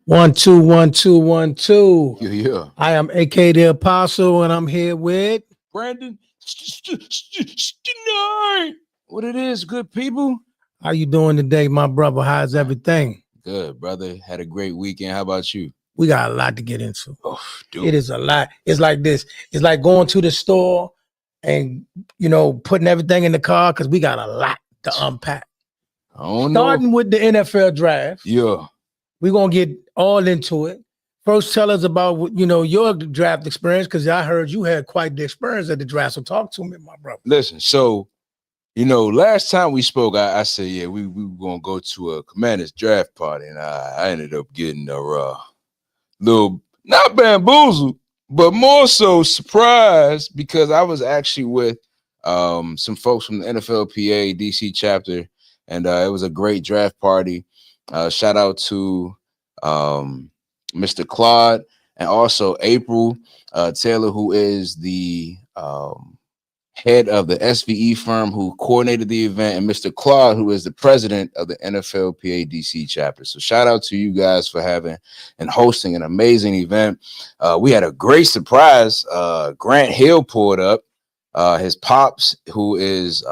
1 2 1 2 1 2. Yeah. I am AK the Apostle, and I'm here with Brandon. What it is, good people? How you doing today, my brother? How's everything? Good, brother. Had a great weekend. How about you? We got a lot to get into. Oh, dude. It is a lot. It's like this. It's like going to the store and putting everything in the car because we got a lot to unpack. Starting with the NFL draft. Yeah. We're gonna get all into it. First, tell us about your draft experience, because I heard you had quite the experience at the draft. So talk to me, my brother. Listen, so last time we spoke, I said, yeah, we were gonna go to a Commanders draft party, and I ended up getting a little not bamboozled, but more so surprised, because I was actually with some folks from the NFLPA DC chapter, and it was a great draft party. Shout out to Mr. Claude and also April Taylor, who is the head of the SVE firm who coordinated the event, and Mr. Claude, who is the president of the NFLPA DC chapter. So shout out to you guys for having and hosting an amazing event. We had a great surprise. Grant Hill pulled up. His pops, who is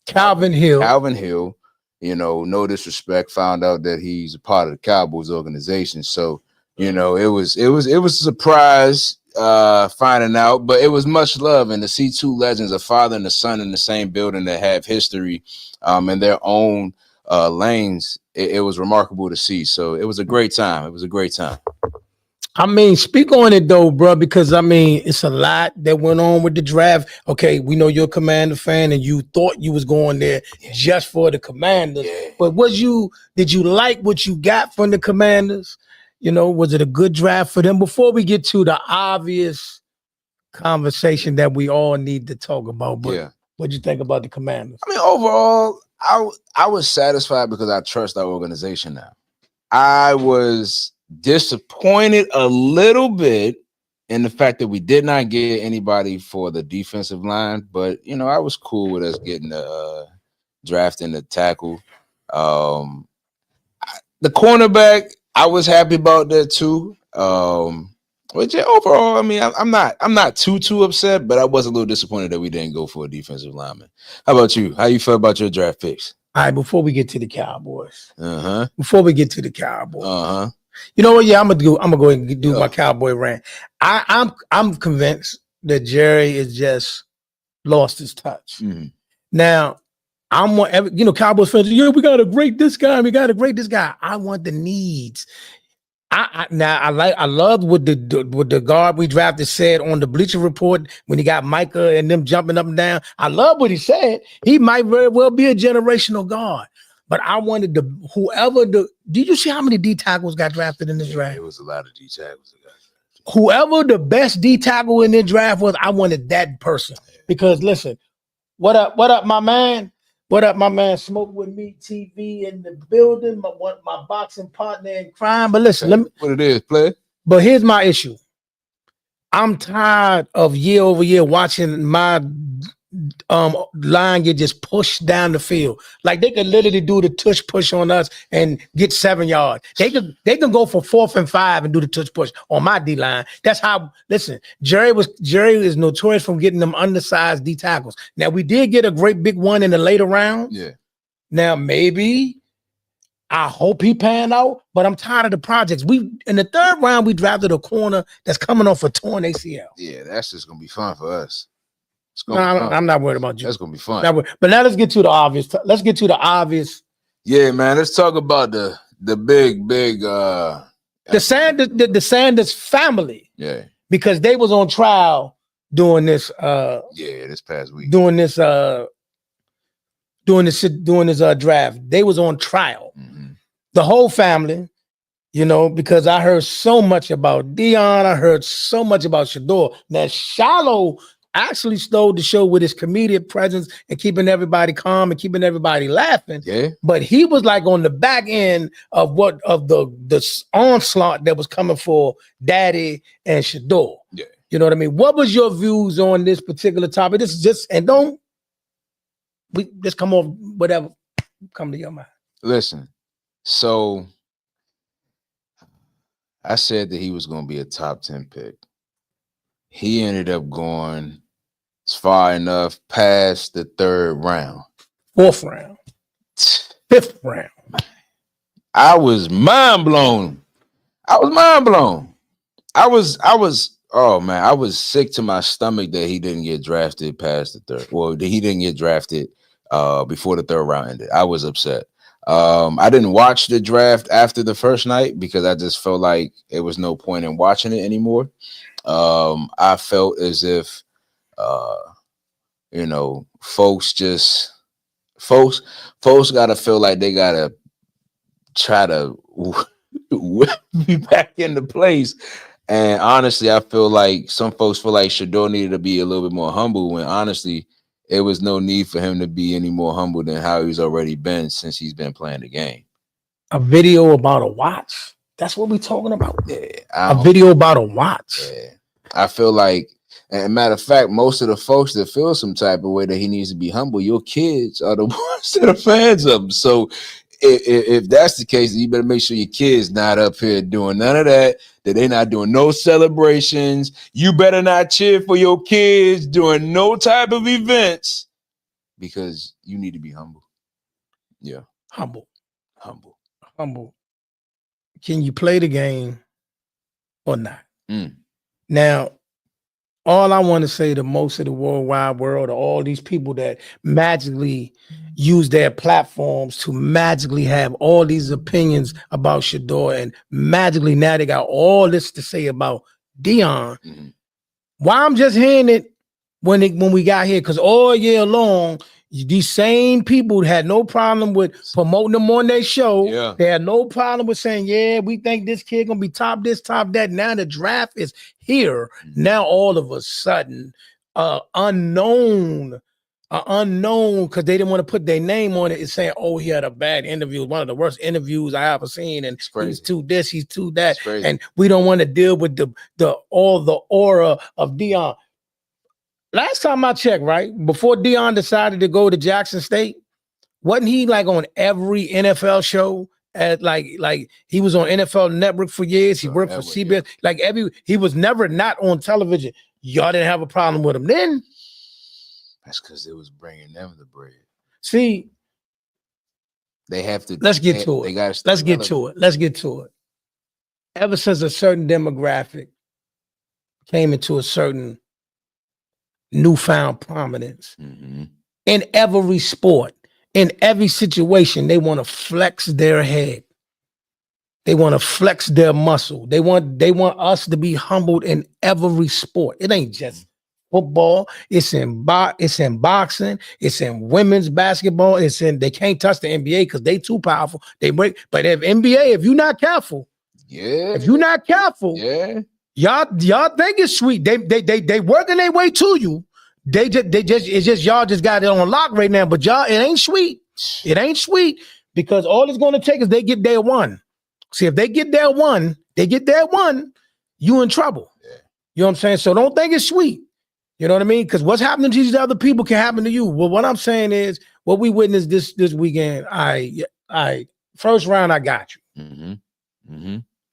Calvin Hill. No disrespect, found out that he's a part of the Cowboys organization. So, it was a surprise finding out, but it was much love. And to see two legends, a father and a son, in the same building that have history in their own lanes, it was remarkable to see. So it was a great time. It was a great time. I mean, speak on it though, bro, because it's a lot that went on with the draft. Okay, we know you're a Commander fan, and you thought you was going there just for the Commanders. Yeah. But did you like what you got from the Commanders? Was it a good draft for them? Before we get to the obvious conversation that we all need to talk about, but what'd you think about the Commanders? I mean, overall, I was satisfied because I trust our organization now. I was disappointed a little bit in the fact that we did not get anybody for the defensive line, but I was cool with us getting the drafting the tackle. The cornerback, I was happy about that too. But yeah, overall, I mean, I'm not too upset, but I was a little disappointed that we didn't go for a defensive lineman. How about you? How you feel about your draft picks? All right, before we get to the Cowboys. Before we get to the Cowboys. You know what? Yeah, I'm gonna go ahead and do my Cowboy rant. I'm convinced that Jerry is just lost his touch. Mm-hmm. Now, Cowboys fans. Yeah, we got to grade this guy. We got to grade this guy. I want the needs. I love what the guard we drafted said on the Bleacher Report when he got Micah and them jumping up and down. I love what he said. He might very well be a generational guard. But I wanted did you see how many D tackles got drafted in this draft? It was a lot of D tackles. Whoever the best D tackle in this draft was, I wanted that person. Because listen, what up, my man? What up, my man? Smoke with me, TV in the building, my boxing partner in crime. But listen, what it is, play. But here's my issue. I'm tired of year over year watching my line get just pushed down the field. Like they could literally do the tush push on us and get 7 yards. They can go for 4th and 5 and do the tush push on my D line. That's how. Listen, Jerry is notorious for getting them undersized D tackles. Now we did get a great big one in the later round. Yeah. Now maybe I hope he panned out, but I'm tired of the projects. In the 3rd round we drafted a corner that's coming off a torn ACL. Yeah, that's just gonna be fun for us. I'm not worried about you. That's gonna be fun. But now let's get to the obvious. Yeah, man. Let's talk about the big the Sanders family. Yeah. Because they was on trial doing this. This past week. Doing this draft. They was on trial. Mm-hmm. The whole family. Because I heard so much about Dion. I heard so much about Shaduer. Now Shallow actually stole the show with his comedic presence and keeping everybody calm and keeping everybody laughing. Yeah. But he was like on the back end of the onslaught that was coming for Daddy and Shaduer. Yeah. You know what I mean? What was your views on this particular topic? This is just come off whatever come to your mind. Listen, so I said that he was going to be a top 10 pick. He ended up going far enough past the third round. Fourth round. Fifth round. I was mind blown. I was oh man, I was sick to my stomach that he didn't get drafted past the third. Well, that he didn't get drafted before the third round ended. I was upset. I didn't watch the draft after the first night because I just felt like it was no point in watching it anymore. I felt as if folks gotta feel like they gotta try to whip me back into place. And honestly, I feel like some folks feel like Shaduer needed to be a little bit more humble when honestly, it was no need for him to be any more humble than how he's already been since he's been playing the game. A video about a watch. That's what we're talking about. Yeah, a video about a watch. Yeah. I feel like, and matter of fact, most of the folks that feel some type of way that he needs to be humble, your kids are the ones that are fans of him. So if that's the case, you better make sure your kids not up here doing none of that they're not doing no celebrations. You better not cheer for your kids doing no type of events because you need to be humble. Yeah. Humble. Can you play the game or not? Now, all I want to say to most of the worldwide world, all these people that magically use their platforms to magically have all these opinions about Shaduer, and magically now they got all this to say about Deion. Why I'm just hearing it when we got here, because all year long, these same people had no problem with promoting them on their show. Yeah. They had no problem with saying, yeah, we think this kid gonna be top this, top that. Now the draft is here. Now all of a sudden, unknown, because they didn't want to put their name on it, is saying, oh, he had a bad interview, one of the worst interviews I ever seen, and he's too this, he's too that, and we don't want to deal with all the aura of Deion. Last time I checked, right, before Deion decided to go to Jackson State, wasn't he like on every NFL show? At like he was on NFL Network for years. He worked for CBS. Yeah. He was never not on television. Y'all didn't have a problem with him then. That's because it was bringing them the bread. See, they have to. Let's get to it. Let's get to it. Ever since a certain demographic came into a certain newfound prominence in every sport, in every situation, they want to flex their head. They want to flex their muscle. They want us to be humbled in every sport. It ain't just football. It's in boxing. It's in women's basketball. They can't touch the NBA because they too powerful. But if NBA, if you're not careful, Y'all think it's sweet. They working their way to you. It's just y'all just got it on lock right now. But y'all, it ain't sweet. It ain't sweet because all it's going to take is they get their one. See, if they get their one, you in trouble. Yeah. You know what I'm saying? So don't think it's sweet. You know what I mean? Because what's happening to these other people can happen to you. Well, what I'm saying is what we witnessed this weekend. I first round, I got you.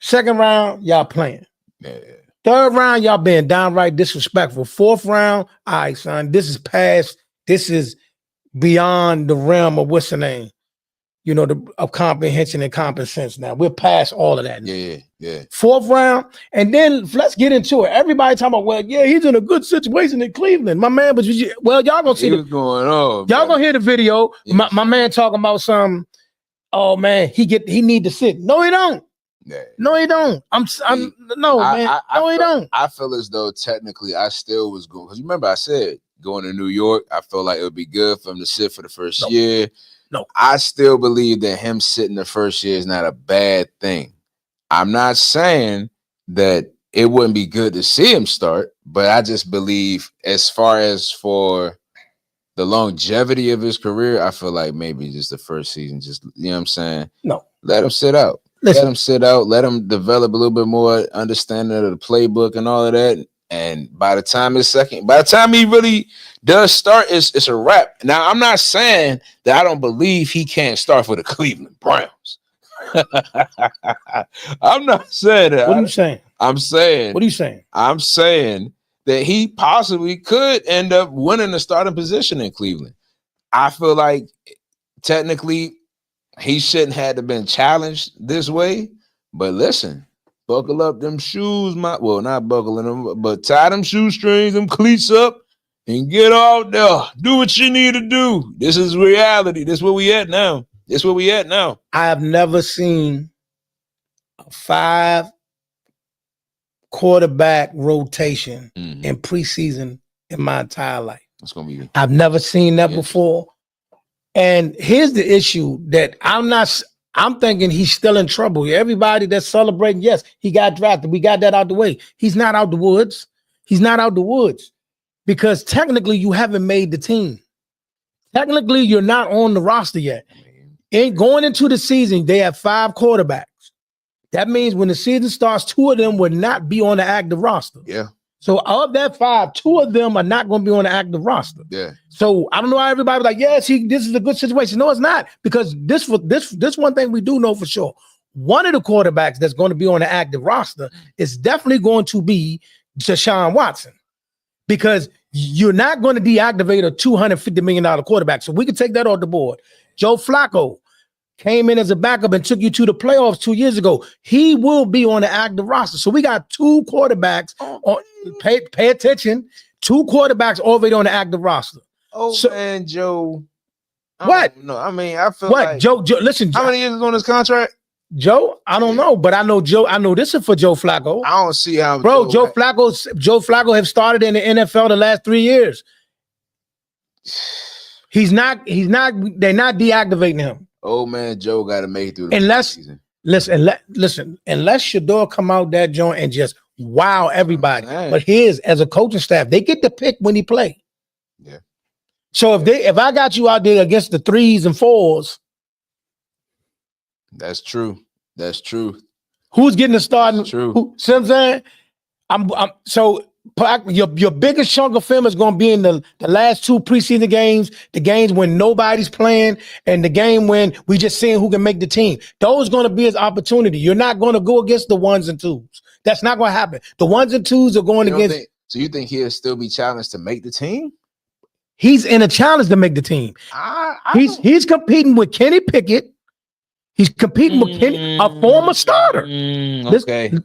Second round, y'all playing. Yeah. Third round, y'all being downright disrespectful. Fourth round, all right, son, this is beyond the realm of what's the name? You know, of comprehension and common sense now. We're past all of that now. Yeah. Fourth round, and then let's get into it. Everybody talking about, well, yeah, he's in a good situation in Cleveland. My man, but y'all gonna see what's going on. Y'all gonna hear the video. Yes. My man talking about some, oh man, he need to sit. No, he don't. Yeah. No, he don't. He don't. I feel as though technically I still was going, because remember I said going to New York, I felt like it would be good for him to sit for the first year. No, I still believe that him sitting the first year is not a bad thing. I'm not saying that it wouldn't be good to see him start, but I just believe as far as for the longevity of his career, I feel like maybe just the first season, just, you know what I'm saying? No. Let him sit out. Let him sit out. Let him develop a little bit more understanding of the playbook and all of that. And by the time he really does start, it's a wrap. Now, I'm not saying that I don't believe he can't start for the Cleveland Browns. I'm not saying that. What are you saying? I'm saying. What are you saying? I'm saying that he possibly could end up winning the starting position in Cleveland. I feel like technically he shouldn't have to been challenged this way. But listen, buckle up them shoes, well, not buckling them, but tie them shoestrings, them cleats up, and get out there. Do what you need to do. This is reality. This is where we at now. This is where we at now. I have never seen a 5 quarterback rotation in preseason in my entire life. It's gonna be. I've never seen that before. And here's the issue that I'm thinking he's still in trouble. Everybody that's celebrating, yes, he got drafted. We got that out the way. He's not out the woods. He's not out the woods because technically you haven't made the team. Technically, you're not on the roster yet. And going into the season, they have 5 quarterbacks. That means when the season starts, 2 of them would not be on the active roster. Yeah. So of that 5, 2 of them are not going to be on the active roster. Yeah. So I don't know why everybody's like, yes, this is a good situation. No, it's not, because this one thing we do know for sure. One of the quarterbacks that's going to be on the active roster is definitely going to be Deshaun Watson, because you're not going to deactivate a $250 million quarterback. So we can take that off the board. Joe Flacco came in as a backup and took you to the playoffs 2 years ago. He will be on the active roster. So we got 2 quarterbacks on. Pay attention. 2 quarterbacks already on the active roster. Man, Joe. What? No, I mean, I feel what? Like Joe, listen. How many years is on his contract? Joe, I don't know, but I know Joe. I know this is for Joe Flacco. I don't see how, bro. Joe Flacco have started in the NFL the last 3 years. He's not. They're not deactivating him. Old man Joe got to make it through the season. Listen. Unless Shaduer come out that joint and just wow everybody. But his as a coaching staff, they get to pick when he play. Yeah. So if I got you out there against the 3s and 4s, that's true. That's true. Who's getting the starting? That's true. See what I'm saying? So your biggest chunk of film is going to be in the last 2 preseason games, the games when nobody's playing, and the game when we just seeing who can make the team. Those going to be his opportunity. You're not going to go against the 1s and 2s. That's not going to happen. The 1s and 2s are going against. So you think he'll still be challenged to make the team? He's in a challenge to make the team. He's competing with Kenny Pickett. He's competing with Kenny, a former starter.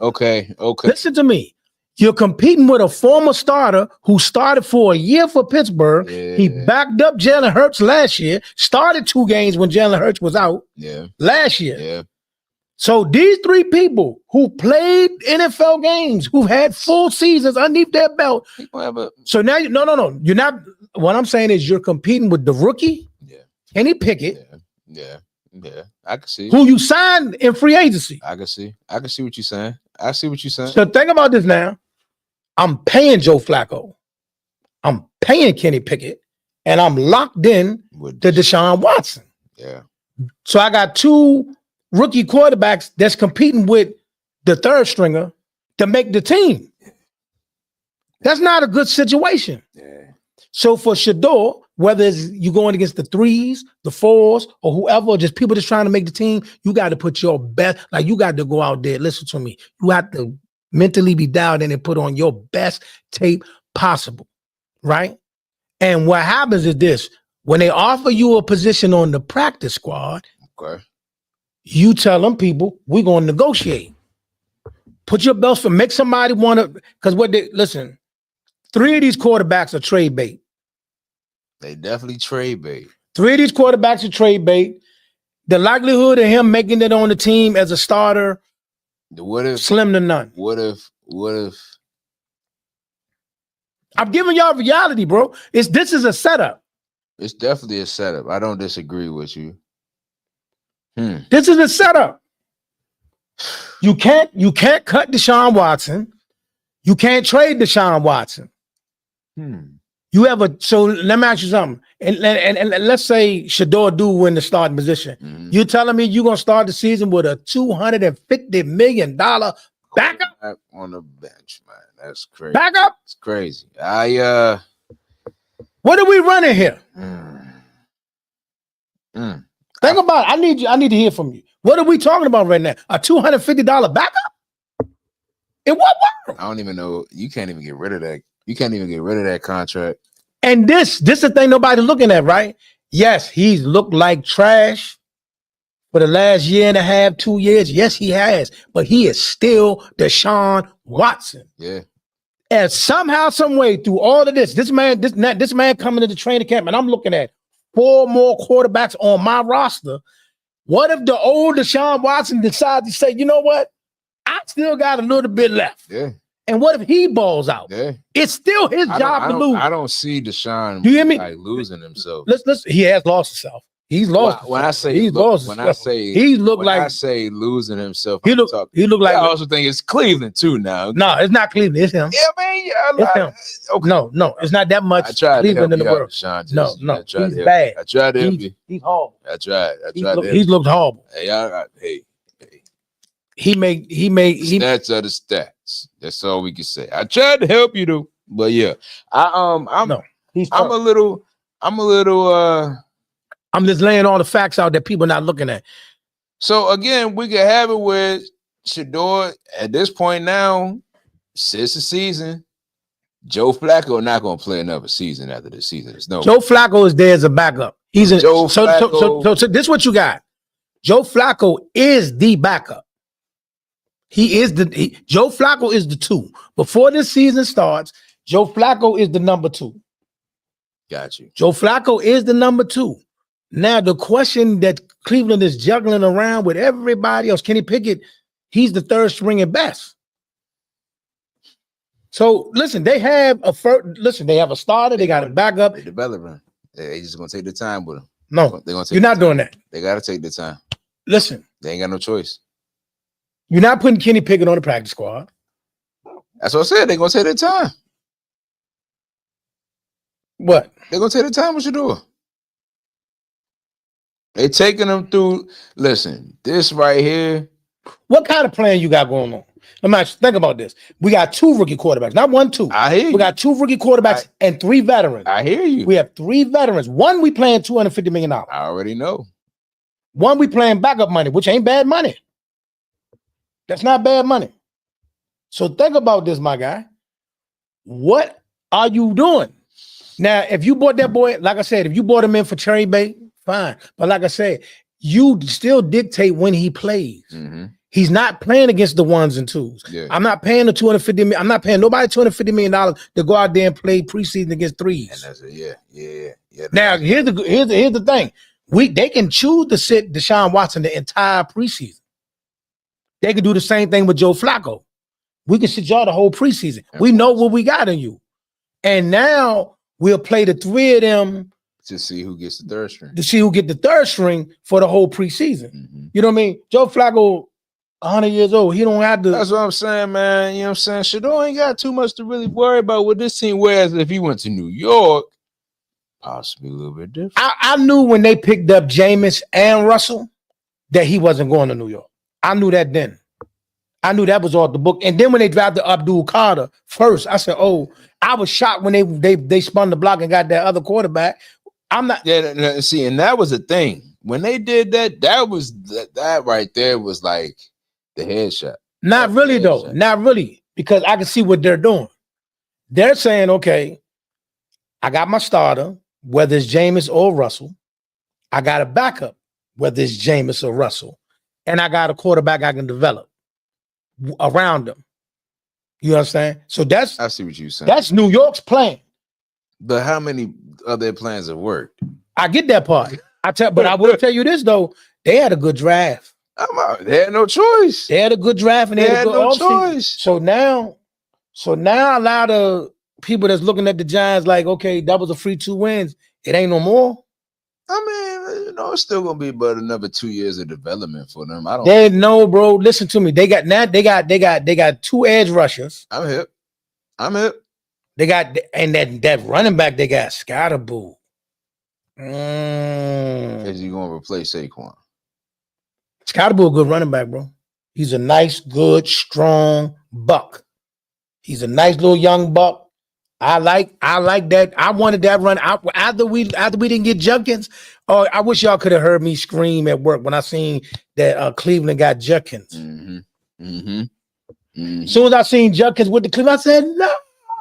Okay. Listen to me. You're competing with a former starter who started for a year for Pittsburgh. Yeah. He backed up Jalen Hurts last year, started 2 games when Jalen Hurts was out last year. Yeah. So these 3 people who played NFL games, who've had full seasons underneath their belt. So now, no. You're not. What I'm saying is you're competing with the rookie, Kenny Pickett. Yeah. I can see. Who you signed in free agency. I can see what you're saying. I see what you're saying. So think about this now. I'm paying Joe Flacco. I'm paying Kenny Pickett. And I'm locked in to Deshaun Watson. Yeah. So I got 2 rookie quarterbacks that's competing with the 3rd stringer to make the team. That's not a good situation. Yeah. So for Shaduer, whether it's you going against the 3s, the 4s, or whoever, just people just trying to make the team, you got to put your best, like you got to go out there. Listen to me. You have to mentally be dialed in and put on your best tape possible, right? And what happens is this: when they offer you a position on the practice squad, you tell them people, we're going to negotiate. Put your belts for, make somebody want to, because listen, 3 of these quarterbacks are trade bait. They definitely trade bait. 3 of these quarterbacks are trade bait. The likelihood of him making it on the team as a starter, slim to none. What if? I'm giving y'all reality, bro. This is a setup. It's definitely a setup. I don't disagree with you. This is a setup. You can't cut Deshaun Watson. You can't trade Deshaun Watson. So let me ask you something. And let's say Shaduer do win the starting position. You're telling me you're gonna start the season with a $250 million backup on the bench, man. That's crazy. Backup? It's crazy. What are we running here? Think about it. I need to hear from you. What are we talking about right now? A $250 backup? In what world? I don't even know. You can't even get rid of that. You can't even get rid of that contract. And this is the thing nobody's looking at, right? Yes, he's looked like trash for the last year and a half, 2 years. Yes, he has, but he is still Deshaun Watson. Yeah. And somehow, some way, through all of this man coming to the training camp, and I'm looking at 4 more quarterbacks on my roster. What if the old Deshaun Watson decides to say, you know what? I still got a little bit left. Yeah. And what if he balls out? Yeah. It's still his job to lose. I don't see Deshaun Do you hear me? like losing himself. Listen, he has lost himself. He's lost. When I say he's look, lost. When himself. I say he looked when like I say losing himself, he looked like. I also think it's Cleveland too now. No, it's not Cleveland. It's him. Yeah, man. Yeah, it's him. Okay. No, it's not that much. I tried Cleveland to help in the world. Sean, no, he's bad. I tried to help you. He's horrible. I tried. He's looked horrible. Hey. He made stats are the stats. That's all we can say. I tried to help you though, but yeah, I'm a little. I'm just laying all the facts out that people are not looking at. So again, we can have it with Shaduer at this point now, since the season. Joe Flacco not going to play another season after this season. No. Joe Flacco is there as a backup. He's in. So this is what you got. Joe Flacco is the backup. Joe Flacco is the 2. Before this season starts, Joe Flacco is the number 2. Got you. Joe Flacco is the number 2. Now, the question that Cleveland is juggling around with everybody else, Kenny Pickett, he's the 3rd string at best. So, listen, they have a starter, they got a backup. They developing. They just going to take the time with him. No, you're not doing that. They got to take the time. Listen. They ain't got no choice. You're not putting Kenny Pickett on the practice squad. That's what I said. They're going to take their time. What? They're going to take the time with Shaduer. They taking them through. Listen, this right here. What kind of plan you got going on? Let me think about this. We got 2 rookie quarterbacks, not 1, 2. I hear you. We got 2 rookie quarterbacks and 3 veterans. I hear you. We have 3 veterans. One we playing $250 million. I already know. One we playing backup money, which ain't bad money. That's not bad money. So think about this, my guy. What are you doing? Now, if you bought that boy, like I said, if you bought him in for cherry bait, fine. But like I said, you still dictate when he plays. Mm-hmm. He's not playing against the 1s and 2s. Yeah. I'm not paying the $250 million. I'm not paying nobody $250 million to go out there and play preseason against 3s. And that's it. Yeah. Now, here's the thing. They can choose to sit Deshaun Watson the entire preseason. They can do the same thing with Joe Flacco. We can sit y'all the whole preseason. We know what we got in you. And now we'll play the 3 of them to see who gets the 3rd string. To see who get the 3rd string for the whole preseason. Mm-hmm. You know what I mean? Joe Flacco, 100 years old. He don't have to. That's what I'm saying, man. You know what I'm saying? Shadow ain't got too much to really worry about with this team. Whereas if he went to New York, possibly a little bit different. I knew when they picked up Jameis and Russell that he wasn't going to New York. I knew that then. I knew that was off the book. And then when they drafted Abdul Carter first, I said, "Oh, I was shocked when they spun the block and got that other quarterback." I'm not. Yeah, see, and that was the thing when they did that. That right there was like the headshot. Not really though. Not really, because I can see what they're doing. They're saying, "Okay, I got my starter, whether it's Jameis or Russell. I got a backup, whether it's Jameis or Russell, and I got a quarterback I can develop around them." You understand? So I see what you're saying. That's New York's plan. But how many of their plans have worked? I get that part. But I will tell you this though: they had a good draft. They had no choice. They had a good draft, and they had a good no offseason. choice. So now a lot of people that's looking at the Giants like, okay, that was a free 2 wins. It ain't no more. I mean, it's still gonna be but another 2 years of development for them. No, bro. Listen to me. They got 2 edge rushers. I'm hip. They got that running back. They got Scottaboo. Is he gonna replace Saquon? Scottaboo a good running back, bro. He's a nice, good, strong buck. He's a nice little young buck. I like that. I wanted that run out after we didn't get Junkins. Oh, I wish y'all could have heard me scream at work when I seen that Cleveland got Judkins. As soon as I seen Judkins with the Cleveland, I said no.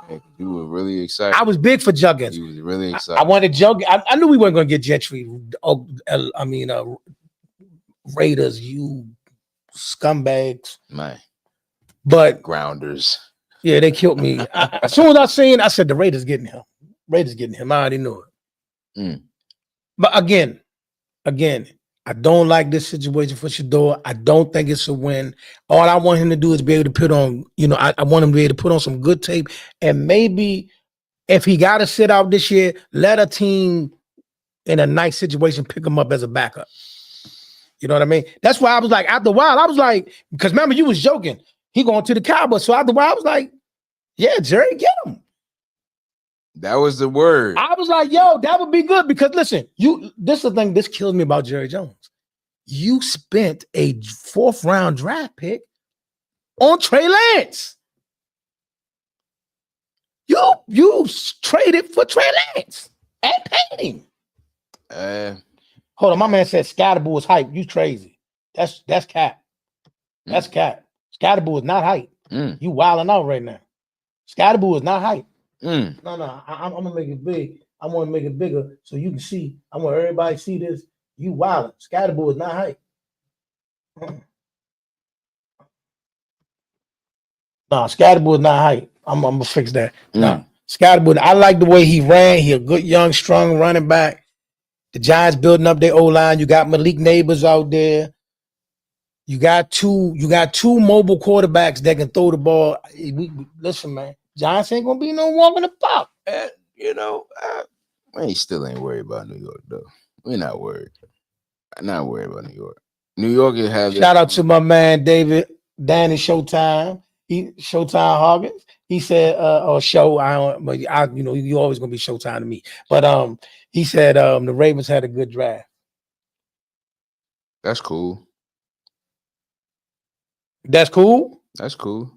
Hey, you were really excited. I was big for Judkins. You was really excited. I wanted Jug. I knew we weren't going to get Gentry. Raiders, you scumbags, man. But Grounders. Yeah, they killed me. As soon as I seen, I said the Raiders getting him. Raiders getting him. I already knew it. But again, I don't like this situation for Shaduer. I don't think it's a win. All I want him to do is be able to put on, I want him to be able to put on some good tape. And maybe if he got to sit out this year, let a team in a nice situation pick him up as a backup. You know what I mean? That's why I was like, after a while, I was like, because remember, you was joking. He going to the Cowboys. So after a while, I was like, yeah, Jerry, get him. That was the word. I was like, yo, that would be good because listen, this is the thing, this kills me about Jerry Jones. You spent a 4th round draft pick on Trey Lance. You traded for Trey Lance and paid him. Hold on, my man said Scatterboo was hype. You crazy. That's cap. That's cap. Scatterboo is not hype. You wilding out right now. Scatterboo is not hype. No, I'm gonna make it big. I want to make it bigger so you can see. I want everybody to see this. You wilding. Scatterboo is not hype. Nah, Scatterboo is not hype. I'm gonna fix that. Nah, Scatterboo. I like the way he ran. He a good, young, strong running back. The Giants building up their O-line. You got Malik Neighbors out there. You got two mobile quarterbacks that can throw the ball. Listen, man. Giants ain't gonna be no walk in the park. We still ain't worried about New York though. We're not worried. I'm not worried about New York. New York is having. Shout out to my man Danny Showtime. Showtime Hoggins. He said, or show. You always gonna be Showtime to me. But he said the Ravens had a good draft. That's cool. That's cool. That's cool.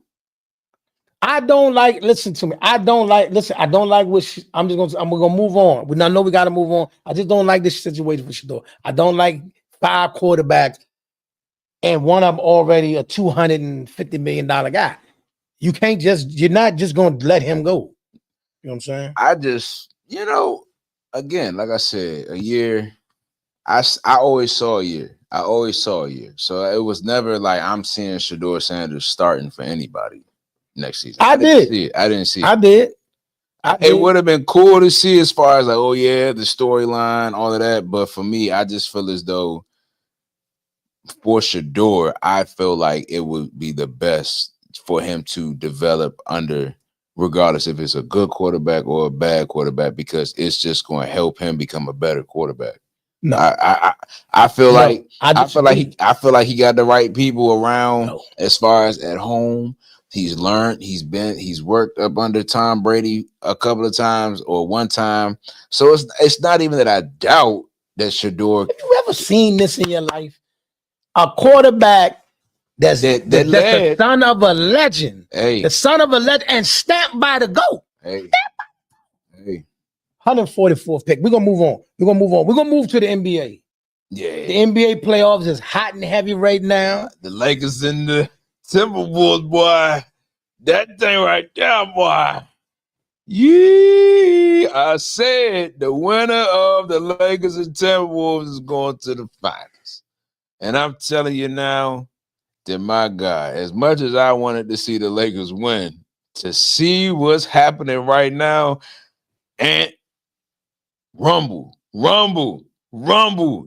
I don't like. Listen to me. I don't like what. I'm gonna move on. I know we got to move on. I just don't like this situation for Shaduer. I don't like 5 quarterbacks, and one of them already a $250 million guy. You can't you're not just gonna let him go. You know what I'm saying? I just, again, like I said, a year. I always saw a year. So it was never like I'm seeing Shaduer Sanders starting for anybody next season. I didn't see it. I did. It would have been cool to see as far as like, oh yeah, the storyline, all of that. But for me, I just feel as though for Shaduer, I feel like it would be the best for him to develop under, regardless if it's a good quarterback or a bad quarterback, because it's just going to help him become a better quarterback. No, I feel like he got the right people around as far as at home. He's learned, he's worked up under Tom Brady a couple of times or one time. So it's not even that I doubt that Shaduer. Have you ever seen this in your life? A quarterback that's the son of a legend. Hey. The son of a legend and stamped by the GOAT. Hey. 144th pick. We're gonna move on. We're gonna move to the NBA. Yeah. The NBA playoffs is hot and heavy right now. The Lakers and the Timberwolves, boy. That thing right there, boy. Yeah. I said the winner of the Lakers and Timberwolves is going to the finals. And I'm telling you now that, my God, as much as I wanted to see the Lakers win, to see what's happening right now, and Rumble.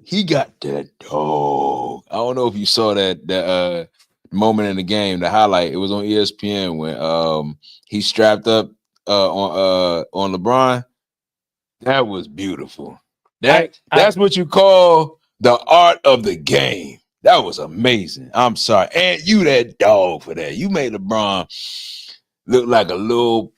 He got that dog. I don't know if you saw that moment in the game, the highlight. It was on ESPN when he strapped up on LeBron. That was beautiful. That's what you call the art of the game. That was amazing. I'm sorry. And you that dog for that. You made LeBron look like a little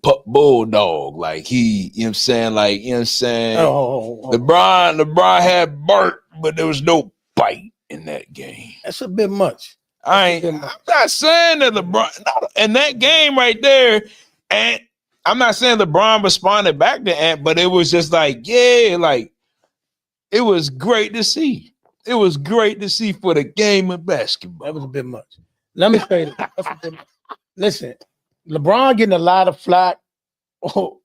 pup bulldog. Like he, you know what I'm saying? Like, you know what I'm saying? LeBron had bark, but there was no bite in that game. That's a bit much. I'm not saying that LeBron in that game right there, and I'm not saying LeBron responded back to Ant, but it was just like, yeah, like It was great to see. It was great to see for the game of basketball. That was a bit much. Let me say that. That's a bit much. Listen, LeBron getting a lot of flack,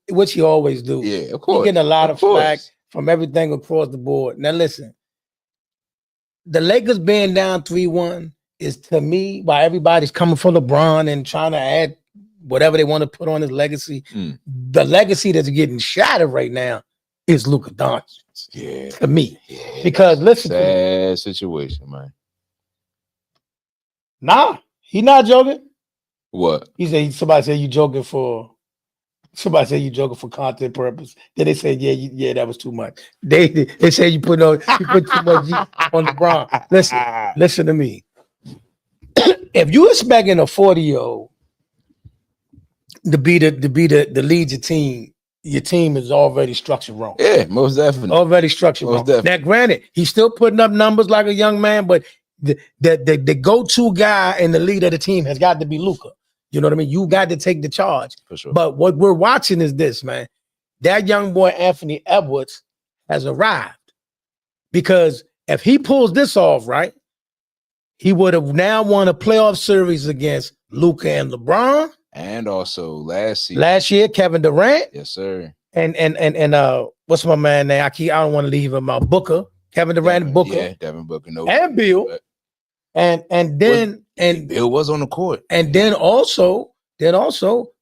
which he always do. Yeah, of course. He getting a lot of flack course. from everything across the board. Now listen, the Lakers being down 3-1 is, to me, why everybody's coming for LeBron and trying to add whatever they want to put on his legacy. The legacy that's getting shattered right now is Luka Doncic. Yeah, to me. yeah. Because listen, sad situation, man. Nah, he not joking. What? He said somebody said you joking for content purpose. Then they said, yeah, that was too much. They said you put too much G on LeBron. Listen to me. If you expecting a 40-year-old to be the lead your team is already structured wrong. Yeah, most definitely. Already structured wrong. Definitely. Now, granted, he's still putting up numbers like a young man, but the go-to guy and the lead of the team has got to be Luka. You know what I mean? You got to take the charge. For sure. But what we're watching is this, man. That young boy, Anthony Edwards, has arrived. Because if he pulls this off, right, he would have now won a playoff series against Luka and LeBron. And also last year, Kevin Durant. Yes, sir. And what's my man name? I don't want to leave him out. Booker. Kevin Durant and Booker. Yeah, Devin Booker. No. And Bill. And then Bill was on the court. And then also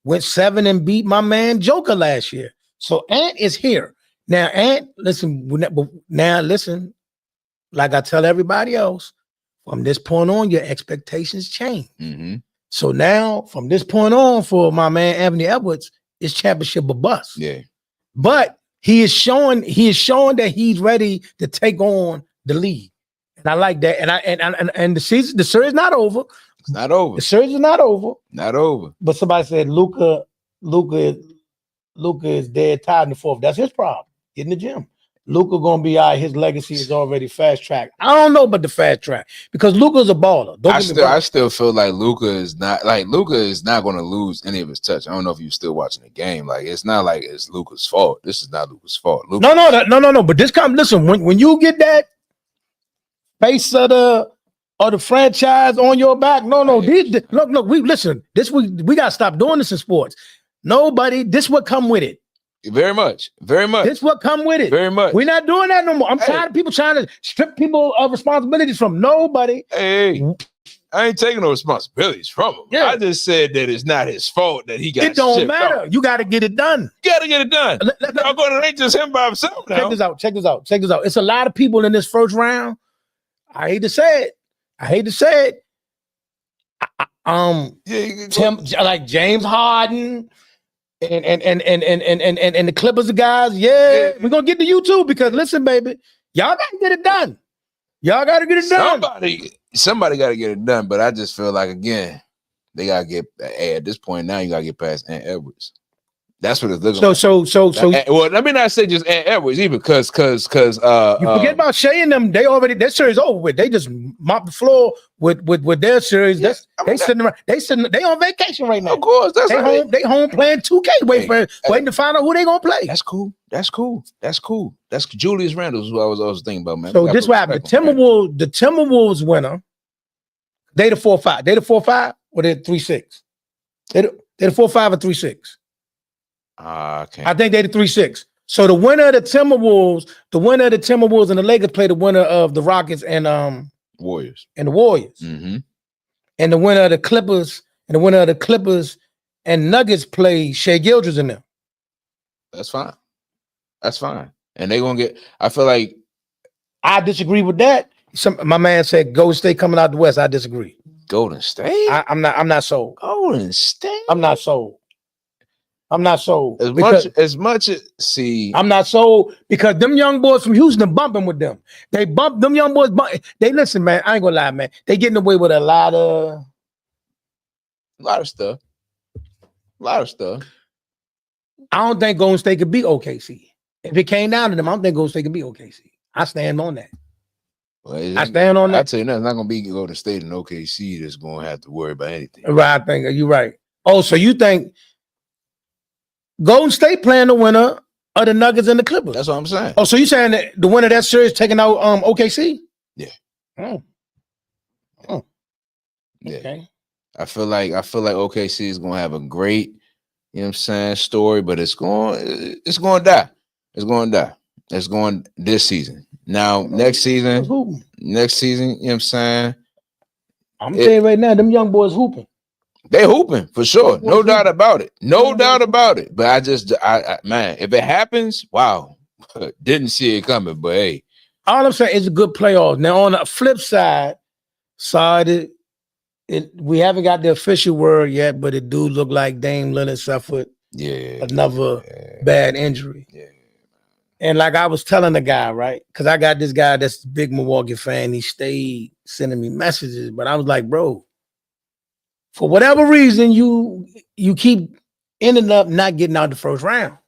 went 7 and beat my man Joker last year. So Ant is here. Now, Ant, listen, like I tell everybody else, from this point on, your expectations change. Mm-hmm. So now, from this point on, for my man Anthony Edwards, it's championship or bust. Yeah. But he is showing that he's ready to take on the league. And I like that. And the series is not over. It's not over. The series is not over. Not over. But somebody said Luka is dead tired in the fourth. That's his problem. Get in the gym. Luka gonna be all right. His legacy is already fast track. I don't know about the fast track because Luka's a baller. I still feel like Luka is not going to lose any of his touch. I don't know if you're still watching the game. Like it's not like it's Luka's fault. This is not Luka's fault. No. But this listen, when you get that face of the franchise on your back, look. We gotta stop doing this in sports. This would come with it. Very much. This what come with it. Very much. We're not doing that no more. I'm tired of people trying to strip people of responsibilities from nobody. Hey, I ain't taking no responsibilities from him. Yeah. I just said that it's not his fault that he got. It don't matter. Off. You got to get it done. It ain't just him by himself now. Check this out. It's a lot of people in this first round. I hate to say it. Like James Harden. And the Clippers guys, we're gonna get to you too because listen, baby, y'all gotta get it done. Somebody gotta get it done. But I just feel like again, they gotta get at this point now. You gotta get past Ant Edwards. That's what it's looking like. So. Well, let me not say just Ant Edwards either, because you forget about Shea and them. Their series over with. They just mop the floor with their series. Yeah, they on vacation right now. Of course, they home playing 2K, waiting to find out who they gonna play. That's cool. That's Julius Randle is what I was thinking about, man. So this what happened. The Timberwolves winner. They the 4-5. They the 4-5 or they 3-6. They the 4-5 or 3-6. I think they the 3-6. So the winner of the Timberwolves and the Lakers play the winner of the Rockets and Warriors. Mm-hmm. And the winner of the Clippers and Nuggets play Shea Gildress in them. That's fine. And they're gonna get. I feel like I disagree with that. My man said Golden State coming out the West. I disagree. Golden State? I'm not sold. Golden State? I'm not sold. I'm not sold. As much as I'm not sold because them young boys from Houston bumping with them. They bump them young boys. They listen, man. I ain't gonna lie, man. They getting away with a lot of stuff. I don't think Golden State could beat OKC. If it came down to them, I don't think Golden State could beat OKC. I stand on that. Well, I stand on that. I tell you, nothing. It's not gonna be Golden State and OKC that's gonna have to worry about anything. Right, I think you're right. Oh, so you think Golden State playing the winner of the Nuggets and the Clippers. That's what I'm saying. Oh, so you saying that the winner of that series taking out OKC? Yeah. Oh. Oh. Yeah. Okay. I feel like OKC is gonna have a great, you know what I'm saying, story, but it's going to die. It's going to die. It's going this season. Now, next season, you know what I'm saying? I'm telling you right now, them young boys hooping. They hooping for sure. No doubt about it. No doubt about it. But I man, if it happens, wow. Didn't see it coming, but hey. All I'm saying is a good playoff. Now, on the flip side, we haven't got the official word yet, but it do look like Dame Lillard suffered another bad injury. Yeah. And like I was telling the guy, right? Because I got this guy that's a big Milwaukee fan. He stayed sending me messages, but I was like, bro, for whatever reason, you keep ending up not getting out the first round.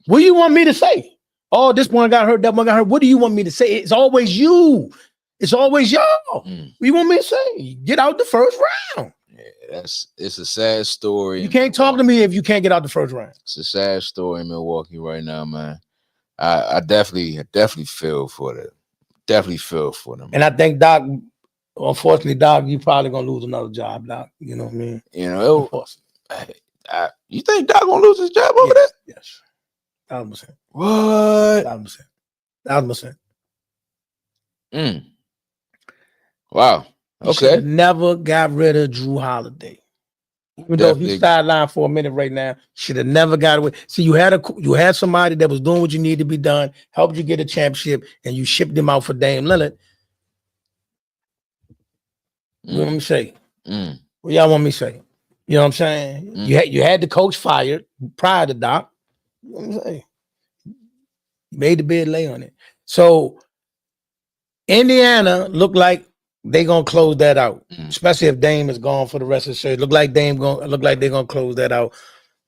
What do you want me to say? Oh, this one got hurt, that one got hurt. What do you want me to say? It's always you. It's always y'all. What do you want me to say? Get out the first round. Yeah, it's a sad story. You can't talk to me if you can't get out the first round. It's a sad story in Milwaukee right now, man. I definitely feel for them. Definitely feel for them. And I think Doc, unfortunately, Doc, you probably gonna lose another job, Doc. You know what I mean? You know, you think Doc gonna lose his job over that? Yes. 1,000%. What? 1,000%. Wow. Okay. Never got rid of Drew Holiday. Even though he's sidelined for a minute right now, should have never got away. See, you had somebody that was doing what you needed to be done, helped you get a championship, and you shipped him out for Dame Lillard. What want me to say? What y'all want me to say? You know what I'm saying? You had the coach fired prior to Doc. You know what I'm saying? You made the bed, lay on it. So Indiana looked like they're gonna close that out, especially if Dame is gone for the rest of the series. Look like they're gonna close that out.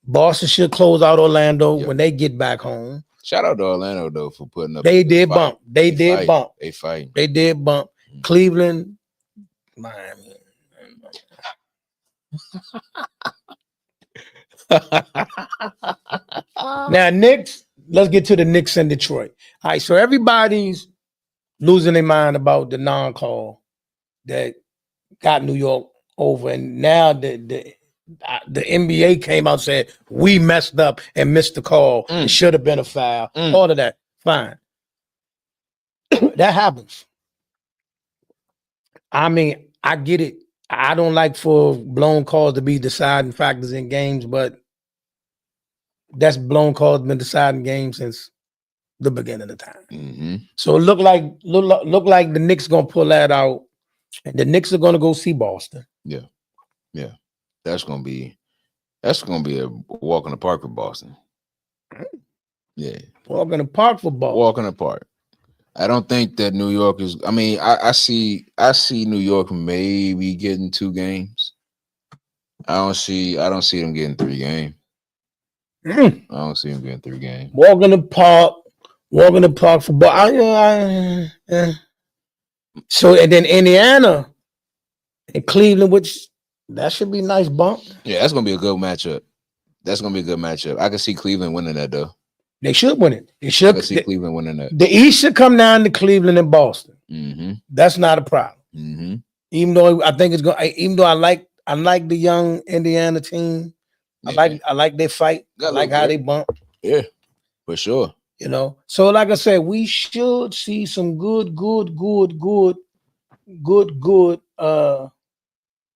Boston should close out Orlando when they get back home. Shout out to Orlando though for putting up. They did bump. They did bump. They fight. They did bump. Cleveland, Miami. Now, Knicks. Let's get to the Knicks in Detroit. All right, so everybody's losing their mind about the non-call that got New York over, and now the NBA came out and said we messed up and missed the call. It should have been a foul. All of that, fine. That happens. I mean, I get it. I don't like for blown calls to be deciding factors in games, but that's blown calls been deciding games since the beginning of time. So it look like the Knicks gonna pull that out, and the Knicks are gonna go see Boston. Yeah. That's gonna be a walk in the park for Boston. Yeah, walk in the park for Boston. Walk in the park. I don't think that New York is. I mean, I see New York maybe getting 2 games. I don't see them getting 3 games. I don't see them getting 3 games. Walk in the park for Boston. So and then Indiana and Cleveland, which that should be a nice bump. Yeah, that's gonna be a good matchup. I can see Cleveland winning that though. They should win it. They should. See Cleveland winning that. The East should come down to Cleveland and Boston. That's not a problem. Even though I think it's going. Even though I like the young Indiana team. I like their fight. I like how they bump. Yeah, for sure. You know. So like I said, we should see some good.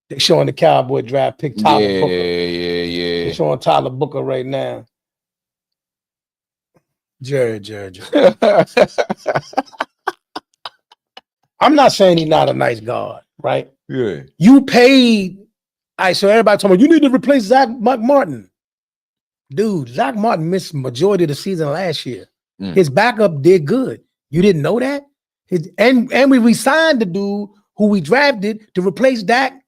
They're showing the Cowboy draft pick Tyler Booker. Yeah. They're showing Tyler Booker right now. Jared. I'm not saying he's not a nice guard, right? Yeah. You paid. All right, so everybody told me you need to replace Zach Martin. Dude, Zach Martin missed majority of the season last year. His backup did good. You didn't know that? And we resigned the dude who we drafted to replace Zach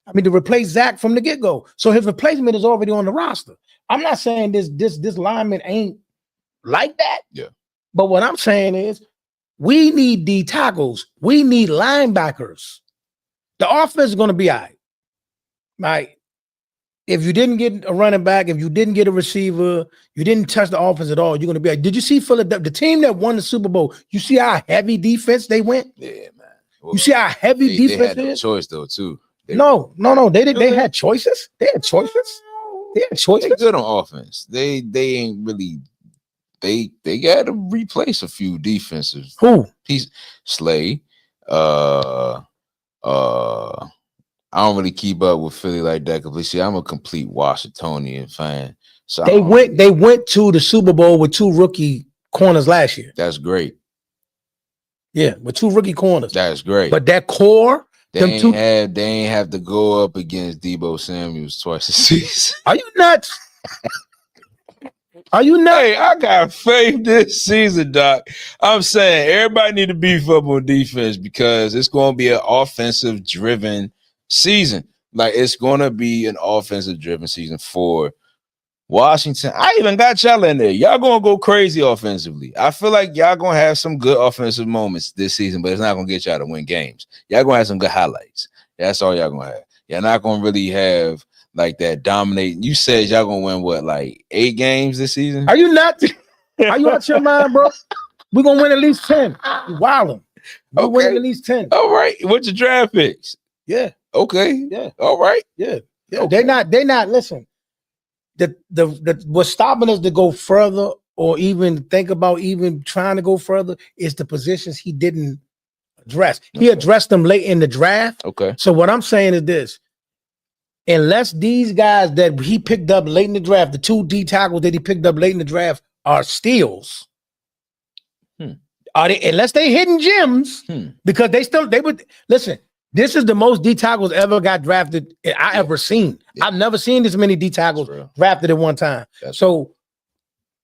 from the get-go. So his replacement is already on the roster. I'm not saying this lineman ain't like that. Yeah. But what I'm saying is we need D tackles. We need linebackers. The offense is going to be all right. Right. if you didn't get a running back, if you didn't get a receiver, you didn't touch the offense at all, you're going to be like, did you see Philadelphia, the team that won the Super Bowl? You see how heavy defense they went? Yeah, man. Well, you see how heavy they defense had no is? choice though, too. No. They had choices. They had choices. They had choices. They good on offense. They ain't really. They got to replace a few defensive. Who? He's Slay. I don't really keep up with Philly like that because see, I'm a complete Washingtonian fan. So they went to the Super Bowl with 2 rookie corners last year. That's great. Yeah, with 2 rookie corners. That's great. But that core, they ain't have to go up against Deebo Samuels twice a season. Are you nuts? Are you nuts? Hey, I got faith this season, Doc. I'm saying everybody need to beef up on defense because it's going to be an offensive driven season. Like it's going to be an offensive driven season for Washington. I even got y'all in there. Y'all going to go crazy offensively. I feel like y'all going to have some good offensive moments this season, but it's not going to get y'all to win games. Y'all going to have some good highlights. That's all y'all going to have. Y'all not going to really have like that dominating. You said y'all gonna win what, like 8 games this season? Are you not? Are you out your mind, bro? We're gonna win at least 10. You wildin'. We're winning at least 10. All right. What's your draft picks? Yeah. Okay. Yeah. All right. Yeah. Yeah. Okay. They're not. Listen. The what's stopping us to go further or even think about even trying to go further is the positions he didn't address. He addressed them late in the draft. Okay. So what I'm saying is this. Unless these guys that he picked up late in the draft, the 2 D tackles that he picked up late in the draft are steals. Are they? Unless they hidden gems, because they would listen. This is the most D tackles ever got drafted I ever seen. Yeah. I've never seen this many D tackles drafted at one time. So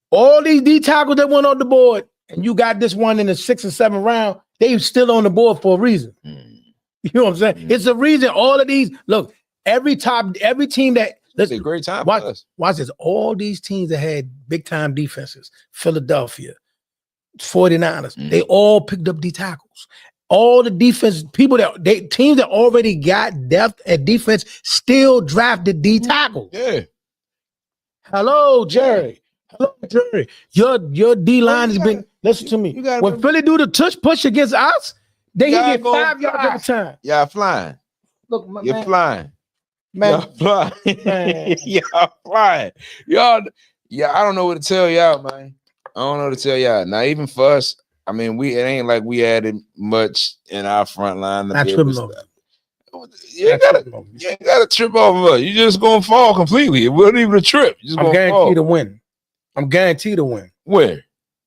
all these D tackles that went on the board, and you got this one in the 6th or 7th round, they still on the board for a reason. You know what I'm saying? It's a reason. All of these look. Every team that it's a great time. Watch this. All these teams that had big time defenses, Philadelphia, 49ers, they all picked up D tackles. All the defense people teams that already got depth at defense still drafted D tackles. Yeah. Hello, Jerry. Hello, Jerry. Your D line has been. Listen to me. When Philly do the tush push against us, they get 5 yards every time. Y'all flying. Look, you're flying. Man, y'all flying. Y'all flying. Y'all, I don't know what to tell y'all, man. I don't know what to tell y'all. Now, even for us, I mean, it ain't like we added much in our front line. Not tripping over. You ain't got to trip over us. You just gonna fall completely. It wasn't even a trip. I'm guaranteed to win. I'm guaranteed to win. Where?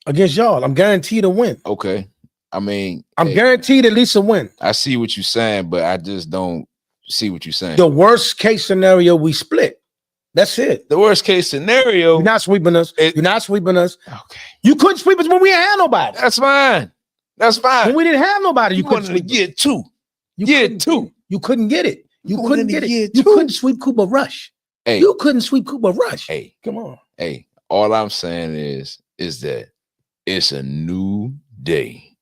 Against y'all. I'm guaranteed to win. Okay. I mean, I'm guaranteed at least a win. I see what you're saying, but I just don't see what you're saying. The worst case scenario, we split. That's it. The worst case scenario. You're not sweeping us. You're not sweeping us. Okay. You couldn't sweep us when we didn't have nobody. That's fine. That's fine. When we didn't have nobody, you couldn't sweep. Year 2. Year 2. You couldn't get it. You couldn't get it. You couldn't sweep Cooper Rush. Hey. You couldn't sweep Cooper Rush. Hey. Come on. Hey. All I'm saying is that it's a new day.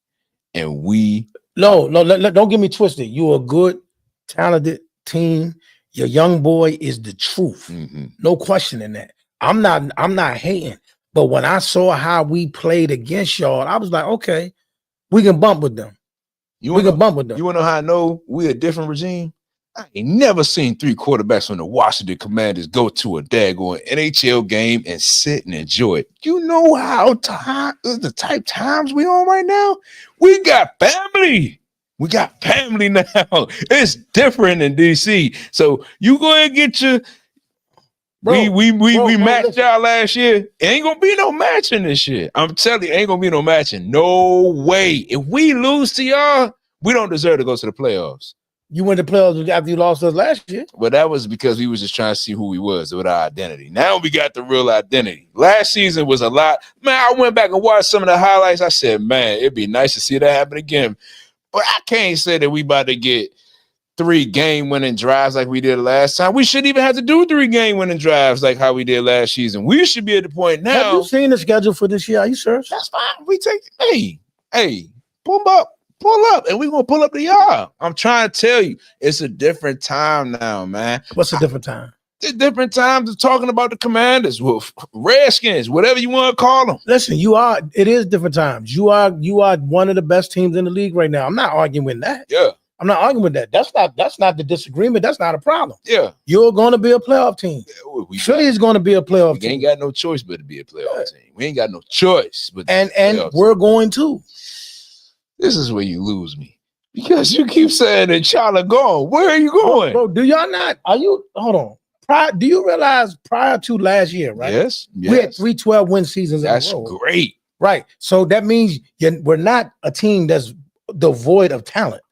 And we don't get me twisted. You're a good, talented team. Your young boy is the truth. No question in that. I'm not hating. But when I saw how we played against y'all, I was like, okay, we can bump with them. We can bump with them. You want to know how I know we a different regime? I ain't never seen 3 quarterbacks from the Washington Commanders go to a daggone NHL game and sit and enjoy it. You know how the type times we on right now? We got family. We got family now. It's different in DC. So you go ahead and get your we matched y'all last year. Ain't gonna be no matching this year. I'm telling you, ain't gonna be no matching. No way. If we lose to y'all, we don't deserve to go to the playoffs. You went to playoffs after you lost us last year. Well, that was because we was just trying to see who we was with our identity. Now we got the real identity. Last season was a lot. Man, I went back and watched some of the highlights. I said, man, it'd be nice to see that happen again. But I can't say that we about to get 3 game-winning drives like we did last time. We shouldn't even have to do 3 game-winning drives like how we did last season. We should be at the point now. Have you seen the schedule for this year? Are you sure? That's fine. We take hey, pull up, and we're gonna pull up to y'all. I'm trying to tell you, it's a different time now, man. What's a different time? There's different times of talking about the Commanders, well, Redskins, whatever you want to call them. Listen, it is different times. You are one of the best teams in the league right now. I'm not arguing with that. Yeah. I'm not arguing with that. That's not the disagreement. That's not a problem. Yeah. You're going to be a playoff team. Philly is going to be a playoff team. We ain't got no choice but to be a playoff team. We ain't got no choice but and we're going to. This is where you lose me. Because you keep saying that y'all are gone. Where are you going? Bro, do y'all not? Hold on. Do you realize prior to last year, right? Yes. We had 3 12-win seasons That's in a row. Great. Right. So that means we're not a team that's devoid of talent.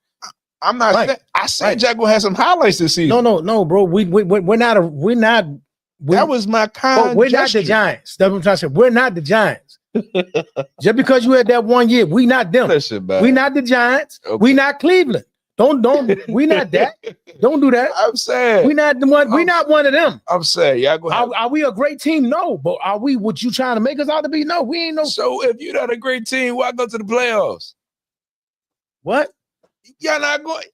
I'm not saying I said y'all gonna have some highlights this season. No, bro. We're not that was my kind. We're not the Giants. That's what I'm trying to say. We're not the Giants. Just because you had that one year, we not them. Listen, we not the Giants. Okay. We not Cleveland. Don't we not that. Don't do that. I'm saying we not the one. We not one of them. I'm saying y'all go. Are we a great team? No, but are we what you trying to make us out to be? No, we ain't no. So if you're not a great team, why go to the playoffs? What? Y'all not going.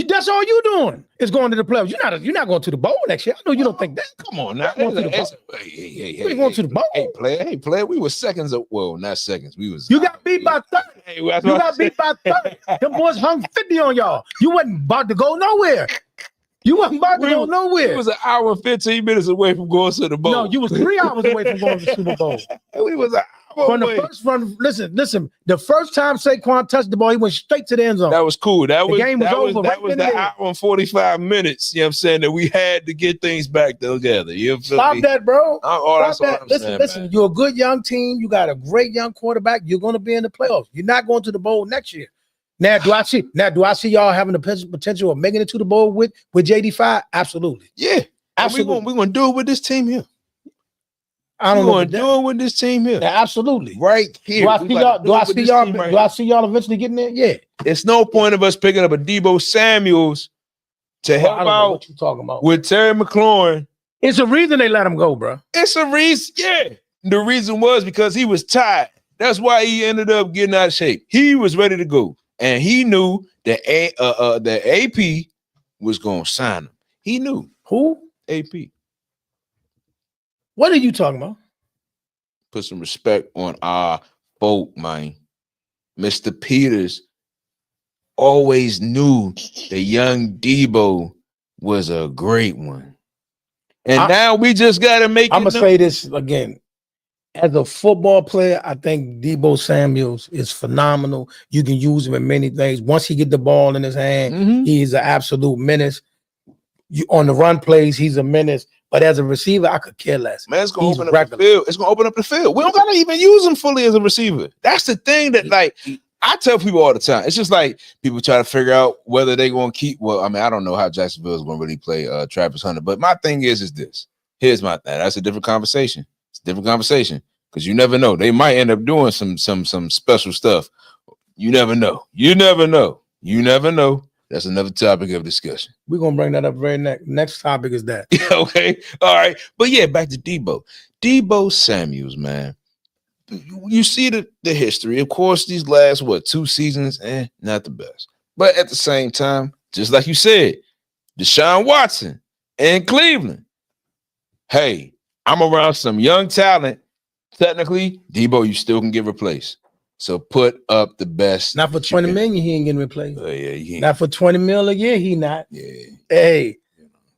That's all you doing is going to the playoffs. You're not going to the bowl next year. I know you don't think that. Come on now. Going to the bowl. Hey, going to the bowl. Hey, player. We were seconds. Well, not seconds. We was. You got beat by 30. Hey, you got beat by 30. Them boys hung 50 on y'all. You wasn't about to go nowhere. You wasn't about to go nowhere. It was an hour and 15 minutes away from going to the bowl. No, you was 3 hours away from going to the Super Bowl. We was an hour from the first run. Listen. The first time Saquon touched the ball, he went straight to the end zone. That was cool. The game was over. That was the hour and 45 minutes. You know what I'm saying? That we had to get things back together. You feel Stop me? that, bro. Stop that. Listen. You're a good young team. You got a great young quarterback. You're going to be in the playoffs. You're not going to the bowl next year. Now, do I see y'all having the potential of making it to the bowl with JD5? Absolutely. Yeah. Absolutely. We're going to do it with this team here. I don't know. We're going to do it with this team here. Yeah, absolutely. Right here. Do I see y'all eventually getting there? Yeah. It's no point of us picking up a Deebo Samuels to help out what you talking about with Terry McLaurin. It's a reason they let him go, bro. It's a reason. Yeah. The reason was because he was tired. That's why he ended up getting out of shape. He was ready to go. And he knew that the AP was going to sign him. He knew. Who? AP. What are you talking about? Put some respect on our folk, man. Mr. Peters always knew the young Deebo was a great one. And now we just got to make I'm going to say this again. As a football player, I think Deebo Samuels is phenomenal. You can use him in many things. Once he get the ball in his hand, he's an absolute menace. On the run plays, he's a menace. But as a receiver, I could care less. Man, it's going to open up the field. It's going to open up the field. We don't got to even use him fully as a receiver. That's the thing that, like, I tell people all the time. It's just like people try to figure out whether they're going to keep. Well, I mean, I don't know how Jacksonville is going to really play Travis Hunter. But my thing is this. Here's my thing. That's a different conversation. It's a different conversation. Because you never know. They might end up doing some special stuff. You never know. You never know. You never know. That's another topic of discussion. We're going to bring that up very next topic is that. Okay. All right. But yeah, back to Deebo. Deebo Samuels, man. You see the history. Of course, these last, 2 seasons? Not the best. But at the same time, just like you said, Deshaun Watson in Cleveland. Hey, I'm around some young talent. Technically, Deebo, you still can get replaced. So put up the best. Not for 20 million, he ain't getting replaced. Yeah, he ain't. Not for 20 million a year, he not. Yeah. Hey.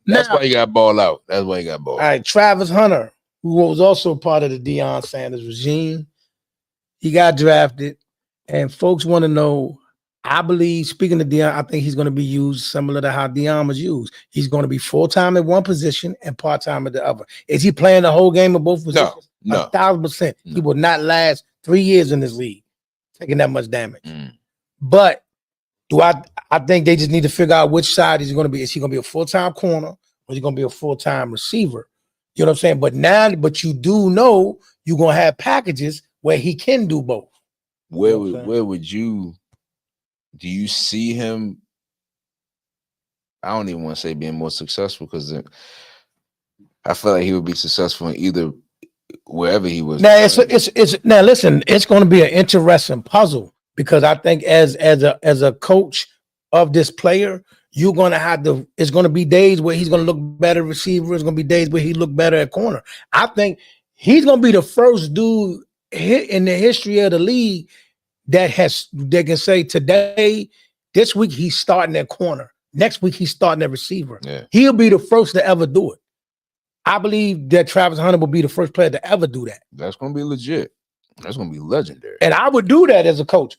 That's why he got ball out. That's why he got ball out. All right, Travis Hunter, who was also part of the Deion Sanders regime, he got drafted. And folks want to know, I believe, speaking of Deion, I think he's going to be used similar to how Deion was used. He's going to be full-time at one position and part-time at the other. Is he playing the whole game of both positions? No. 1,000%. No. He will not last 3 years in this league, taking that much damage. But I think they just need to figure out which side he's going to be. Is he going to be a full-time corner or is he going to be a full-time receiver? You know what I'm saying? But you do know you're going to have packages where he can do both. Where would you do you see him? I don't even want to say being more successful because I feel like he would be successful in either wherever he was. Now now listen, it's going to be an interesting puzzle because I think as a coach of this player, you're gonna have to. It's gonna be days where he's gonna look better receiver. It's gonna be days where he look better at corner. I think he's gonna be the first dude hit in the history of the league they can say today, this week he's starting at corner. Next week he's starting at receiver. Yeah. He'll be the first to ever do it. I believe that Travis Hunter will be the first player to ever do that. That's gonna be legit. That's gonna be legendary. And I would do that as a coach.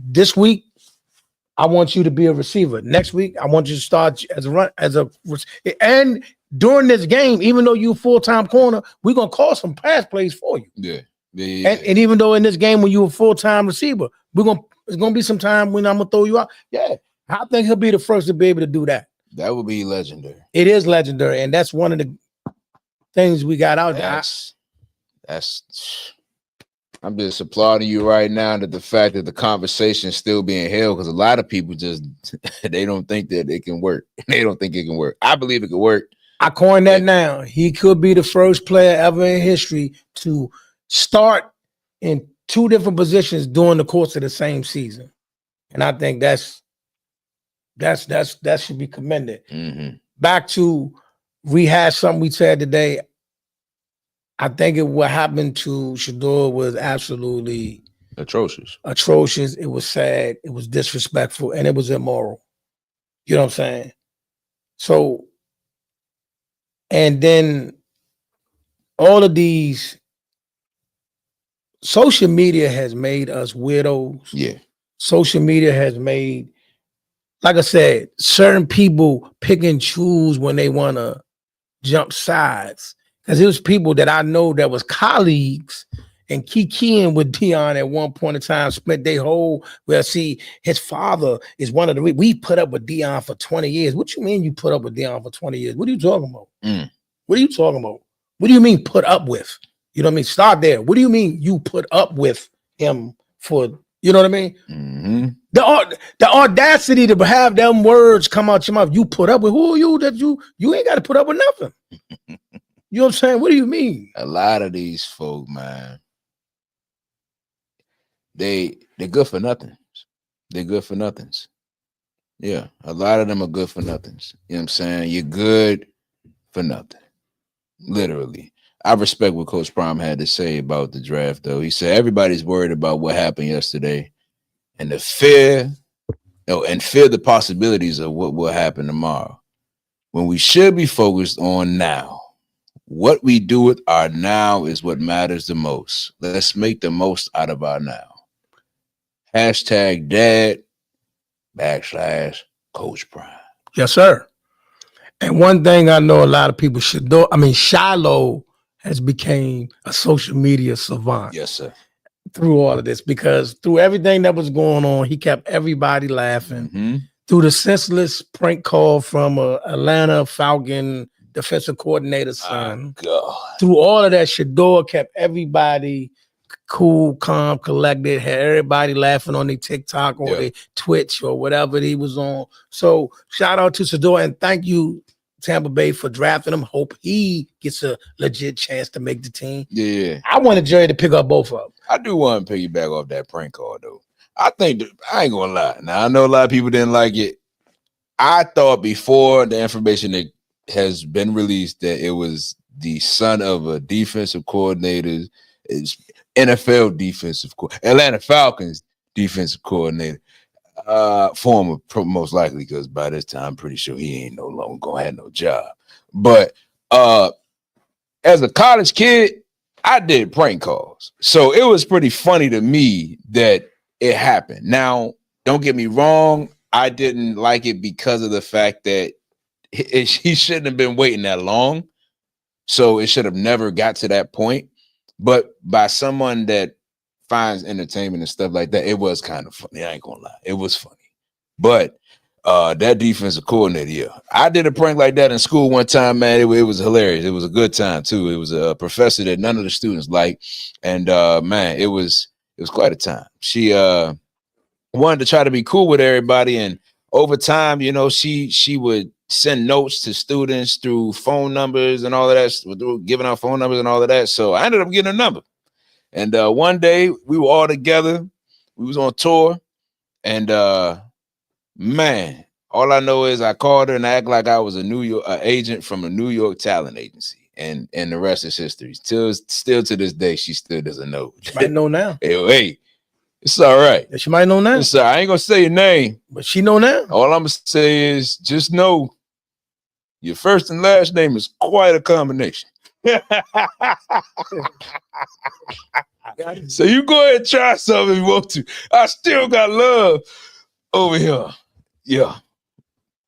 This week I want you to be a receiver. Next week I want you to start and during this game, even though you full-time corner, we're gonna call some pass plays for you. Yeah. And even though in this game when you're a full-time receiver, it's gonna be some time when I'm gonna throw you out. Yeah, I think he'll be the first to be able to do that. That would be legendary. It is legendary, and that's one of the things we got out there. I'm just applauding you right now that the fact that the conversation is still being held, because a lot of people just they don't think that it can work. They don't think it can work. I believe it can work. I coined that now. He could be the first player ever in history to start in two different positions during the course of the same season. And I think that should be commended. Mm-hmm. Back to rehash something we said today. I think what happened to Shaduer was absolutely atrocious. It was sad. It was disrespectful, and it was immoral. You know what I'm saying? So, and then all of these social media has made us weirdos. Yeah. Social media has made, like I said, certain people pick and choose when they want to jump sides. Because it was people that I know that was colleagues and kikiing with Deion at one point in time, spent their whole, his father is one of we put up with Deion for 20 years. What you mean you put up with Deion for 20 years? What are you talking about? What are you talking about? What do you mean put up with? You know what I mean? Start there. What do you mean you put up with him for, you know what I mean? Mm-hmm. The audacity to have them words come out your mouth. You put up with, who are you that you ain't got to put up with nothing. You know what I'm saying? What do you mean? A lot of these folk, man, they're good for nothings. They're good for nothings. Yeah, a lot of them are good for nothings. You know what I'm saying? You're good for nothing. Literally. I respect what Coach Prime had to say about the draft, though. He said everybody's worried about what happened yesterday and fear the possibilities of what will happen tomorrow, when we should be focused on now. What we do with our now is what matters the most. Let's make the most out of our now. #dad / Coach Prime. Yes, sir. And one thing I know a lot of people should do, Shiloh has become a social media savant. Yes, sir. Through all of this, because through everything that was going on, he kept everybody laughing. Mm-hmm. Through the senseless prank call from Atlanta Falcon defensive coordinator's son. God. Through all of that, Shaduer kept everybody cool, calm, collected, had everybody laughing on their TikTok or their Twitch or whatever he was on. So shout out to Shaduer and thank you, Tampa Bay, for drafting him. Hope he gets a legit chance to make the team. Yeah. I wanted Jerry to pick up both of them. I do want to piggyback off that prank call, though. I think, I ain't gonna lie. Now, I know a lot of people didn't like it. I thought before the information that has been released that it was the son of a defensive coordinator, NFL defensive coordinator, Atlanta Falcons defensive coordinator, former most likely, because by this time I'm pretty sure he ain't no longer gonna have no job. But as a college kid, I did prank calls, so it was pretty funny to me that it happened. Now, don't get me wrong, I didn't like it because of the fact that he shouldn't have been waiting that long. So it should have never got to that point. But by someone that finds entertainment and stuff like that, it was kind of funny. I ain't gonna lie. It was funny. But that defensive coordinator, yeah. I did a prank like that in school one time, man. It was hilarious. It was a good time, too. It was a professor that none of the students liked. And man, it was quite a time. She wanted to try to be cool with everybody. And over time, you know, she would send notes to students through phone numbers and all of that, through giving out phone numbers and all of that. So I ended up getting a number. And one day we were all together. We was on tour. And man, All I know is I called her and act like I was a New York agent from a New York talent agency, and the rest is history. Still to this day, she still doesn't know. She might know now. Hey, it's all right. She might know now. It's all right. I ain't gonna say your name, but she know now. All I'm gonna say is just know your first and last name is quite a combination. So you go ahead and try something if you want to. I still got love over here. Yeah.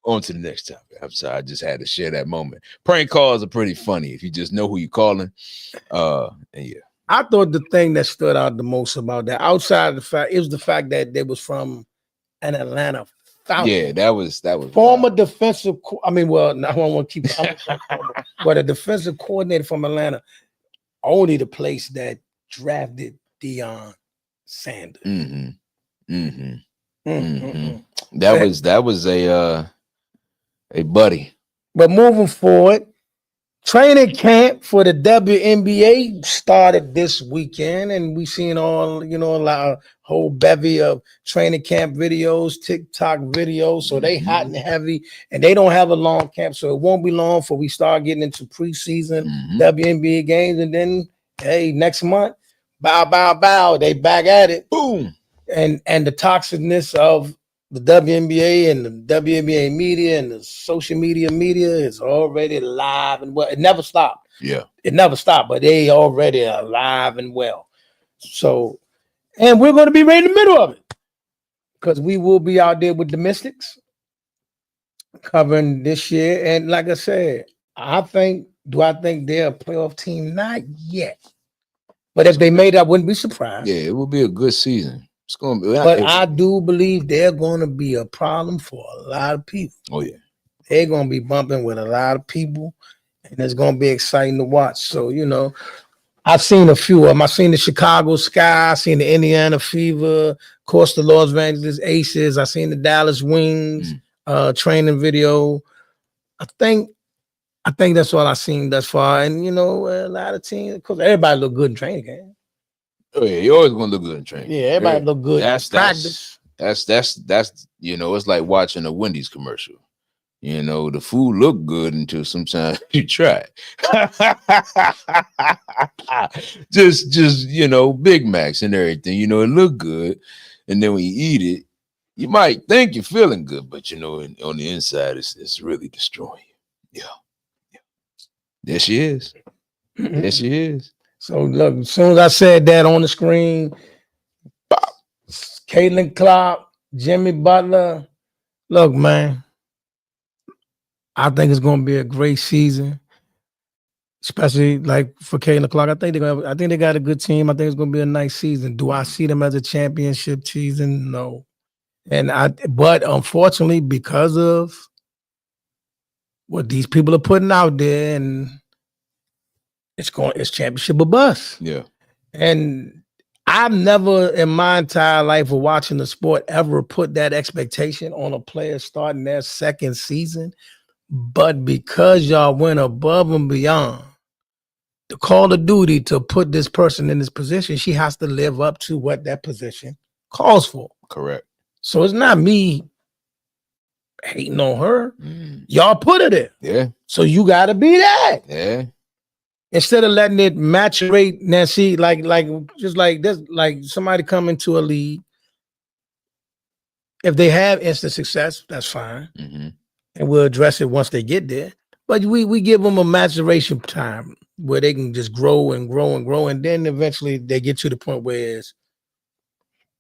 On to the next topic. I'm sorry, I just had to share that moment. Prank calls are pretty funny if you just know who you're calling. And yeah. I thought the thing that stood out the most about that, outside of the fact, it was the fact that they was from an Atlanta Falcon. Yeah, that was former defensive. I mean, well, I don't want to keep, but a defensive coordinator from Atlanta, only the place that drafted Deion Sanders. That was a buddy. But moving forward, training camp for the WNBA started this weekend, and we've seen all, a whole bevy of training camp videos, TikTok videos. So they hot and heavy, and they don't have a long camp, so it won't be long before we start getting into preseason WNBA games. And then, hey, next month, bow, they back at it. Boom. And the toxicness of the WNBA and the WNBA media and the social media is already alive and well. It never stopped. Yeah. It never stopped, but they already alive and well. So, and we're going to be right in the middle of it because we will be out there with the Mystics covering this year. And like I said, do I think they're a playoff team? Not yet. But if they made it, I wouldn't be surprised. Yeah, it will be a good season. It's going to be. But I do believe they're going to be a problem for a lot of people. Oh, yeah. They're going to be bumping with a lot of people, and it's going to be exciting to watch. So, I've seen a few of them. I've seen the Chicago Sky, I've seen the Indiana Fever, of course, the Los Angeles Aces. I've seen the Dallas Wings training video. I think that's all I've seen thus far. And, a lot of teams, of course, everybody look good in training camp. Oh yeah, you're always gonna look good in training. Yeah, everybody look good. That's practice. That's it's like watching a Wendy's commercial. The food look good until sometimes you try it. just Big Macs and everything. It look good, and then when you eat it, you might think you're feeling good, but on the inside, it's really destroying you. Yeah. There she is. There she is. So look, as soon as I said that on the screen, Caitlin Clark, Jimmy Butler. Look, man, I think it's going to be a great season, especially like for Caitlin Clark. I think they got a good team. I think it's going to be a nice season. Do I see them as a championship season? No. But unfortunately, because of what these people are putting out there, and it's championship or bust. Yeah. And I've never in my entire life of watching the sport ever put that expectation on a player starting their second season. But because y'all went above and beyond the call of duty to put this person in this position, she has to live up to what that position calls for. Correct. So it's not me hating on her. Y'all put her there. Yeah. So you got to be that. Yeah. Instead of letting it maturate, Nancy, like just like this, like somebody come into a league. If they have instant success, that's fine. And we'll address it once they get there. But we give them a maturation time where they can just grow and grow and grow. And then eventually they get to the point where it's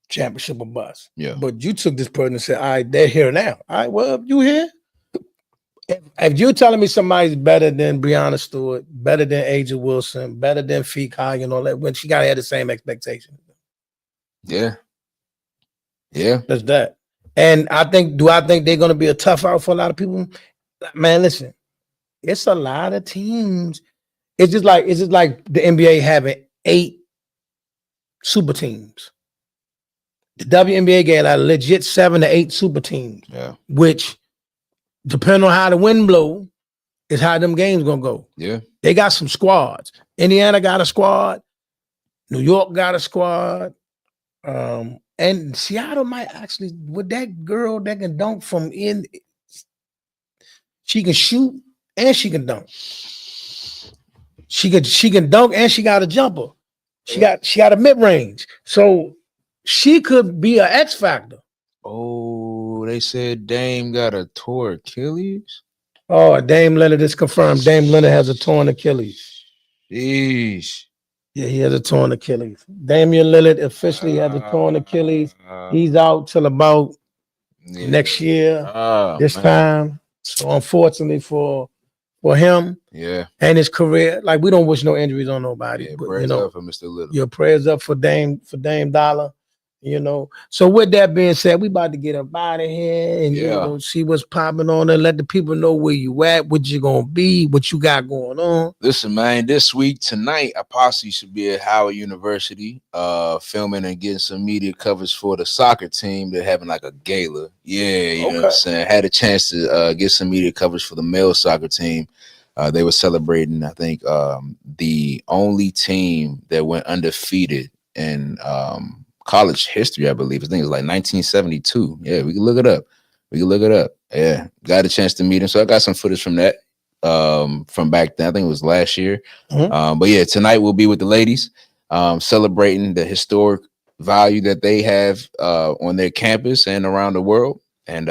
championship or bust. Yeah. But you took this person and said, all right, they're here now. All right, well, you here? If you're telling me somebody's better than Breonna Stewart, better than Aja Wilson, better than Fekai and all that, when she got to have the same expectation. Yeah. Yeah. That's that. And I think they're going to be a tough out for a lot of people? Man, listen, it's a lot of teams. It's just like the NBA having 8 super teams. The WNBA got like legit 7 to 8 super teams. Yeah. Which, depending on how the wind blow, is how them games gonna go. Yeah. They got some squads. Indiana got a squad. New York got a squad. And Seattle might actually, with that girl that can dunk from She can shoot and she can dunk. She can dunk and she got a jumper. She got a mid range. So she could be an X factor. Oh, they said Dame got a torn Achilles. Oh, Dame Leonard is confirmed. Dame Leonard has a torn Achilles. Jeez. Yeah, he has a torn Achilles. Damian Lillard officially has a torn Achilles. He's out till about next year, this time. So unfortunately for him, and his career, like we don't wish no injuries on nobody. But prayers up for Mr. Lillard. Your prayers up for Dame Dollar. So with that being said, we about to get up out of here and see what's popping on and let the people know where you at, what you gonna be, what you got going on. Listen, man, this week tonight I possibly should be at Howard University filming and getting some media coverage for the soccer team. They're having like a gala. Yeah, you know what I'm saying? I had a chance to get some media coverage for the male soccer team. They were celebrating, I think, the only team that went undefeated in college history, I believe. I think it was like 1972. Yeah, we can look it up. Yeah, got a chance to meet him. So I got some footage from that from back then. I think it was last year. But yeah, tonight we'll be with the ladies celebrating the historic value that they have on their campus and around the world. And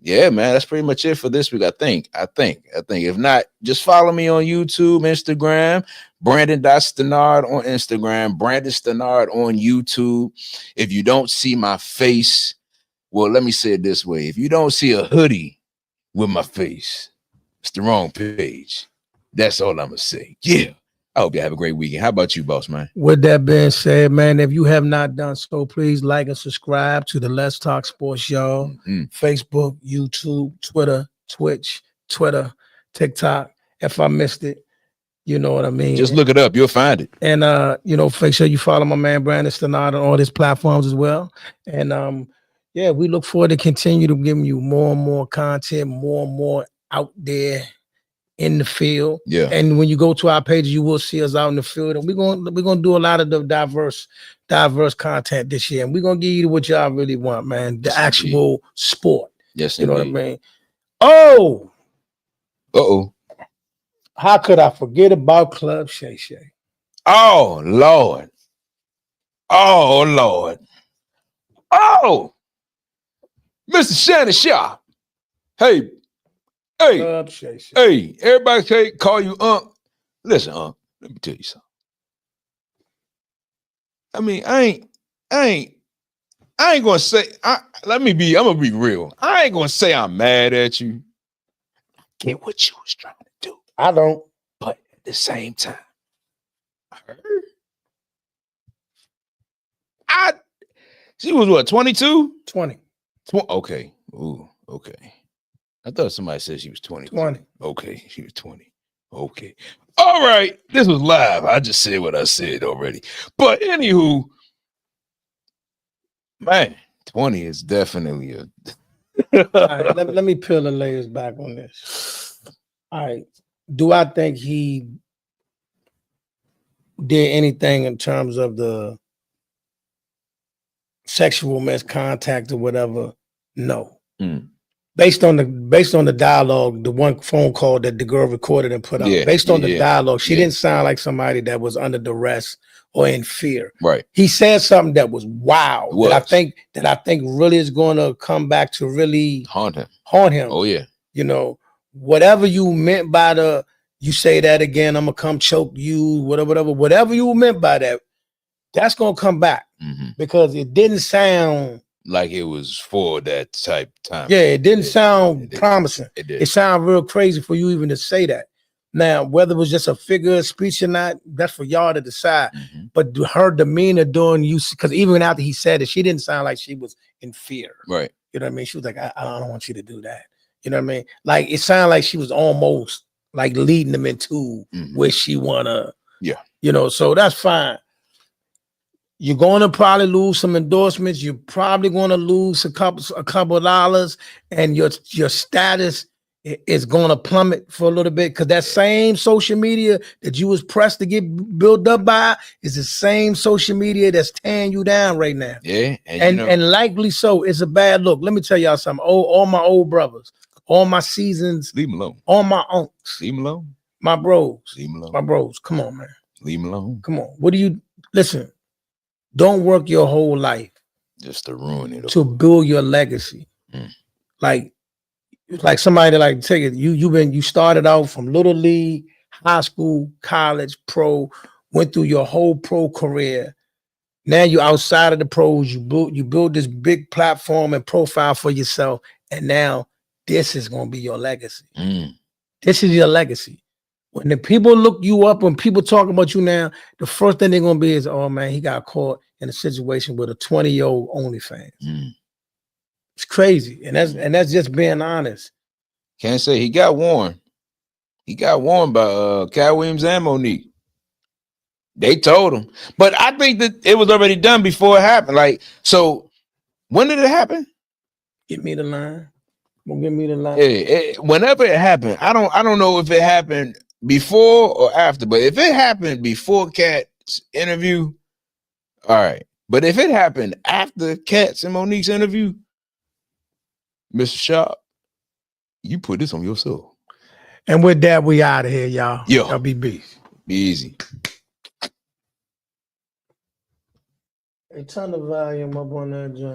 yeah, man, that's pretty much it for this week. I think. If not, just follow me on YouTube, Instagram, Brandon.Stenard on Instagram, Brandon Stenard on YouTube. If you don't see my face, well, let me say it this way. If you don't see a hoodie with my face, it's the wrong page. That's all I'm gonna say. Yeah. I hope you have a great weekend. How about you, boss man? With that being said, man, if you have not done so, please like and subscribe to the Let's Talk Sports Show. Facebook, YouTube, Twitter, Twitch, TikTok. If I missed it, you know what I mean. Just look it up. You'll find it. And, make sure you follow my man, Brandon Stenard, on all his platforms as well. And, yeah, we look forward to continue to giving you more and more content, more and more out there in the field. Yeah. And when you go to our page, you will see us out in the field. And we're gonna do a lot of the diverse content this year. And we're gonna give you what y'all really want, man. The actual sport. Yes, you know what I mean? Oh. How could I forget about Club Shay Shay? Oh Lord. Oh Mr. Shannon Sharp. Hey, everybody call you Unc. Listen, Unc, let me tell you something. I mean, I ain't gonna say. I'm gonna be real. I ain't gonna say I'm mad at you. I get what you was trying to do. I don't. But at the same time, she was what, 22? 20. Okay. Ooh, okay. I thought somebody said she was 20. 20. Okay, she was 20. Okay. All right. This was live. I just said what I said already. But anywho, man, 20 is definitely a all right, let me peel the layers back on this. All right. Do I think he did anything in terms of the sexual miscontact or whatever? No. Based on the dialogue, the one phone call that the girl recorded and put up, based on the dialogue, she didn't sound like somebody that was under duress or in fear. Right. He said something that was wild. That I think really is going to come back to really haunt him. Oh yeah. You know, whatever you meant by you say that again, I'm gonna come choke you, whatever you meant by that, that's gonna come back because it didn't sound like it was for that type time. Yeah, it didn't sound promising. It sounded real crazy for you even to say that. Now, whether it was just a figure of speech or not, that's for y'all to decide. But her demeanor during because even after he said it, she didn't sound like she was in fear. Right. You know what I mean? She was like, I don't want you to do that. You know what I mean? Like it sounded like she was almost like leading them into where she wanna. Yeah. You know, so that's fine. You're going to probably lose some endorsements. You're probably going to lose a couple of dollars, and your status is going to plummet for a little bit because that same social media that you was pressed to get built up by is the same social media that's tearing you down right now. Yeah, and likely so. It's a bad look. Let me tell y'all something. All my old brothers, all my seasons, Leave him alone. all my unks, Leave him alone. my bros, Leave him alone. my bros. Come on, man. Leave him alone. Come on. What do you listen? Don't work your whole life just to ruin it. To build your legacy. Like somebody that like take it. You started out from little league, high school, college, pro, went through your whole pro career. Now you're outside of the pros. You build this big platform and profile for yourself, and now this is gonna be your legacy. This is your legacy. When the people look you up, when people talk about you now, the first thing they're gonna be is, oh man, he got caught in a situation with a 20-year-old OnlyFans. It's crazy, and that's just being honest. Can't say he got warned. He got warned by Cat Williams and Monique. They told him, but I think that it was already done before it happened. Like, so when did it happen? Get me the line. Well, give me the line. Whenever it happened, I don't know if it happened before or after, but if it happened before Cat's interview, all right. But if it happened after Cat's and Monique's interview, Mr. Sharp, you put this on yourself. And with that, we out of here, y'all. Yo. Y'all be beast. Be easy. Hey, turn the volume up on that joint.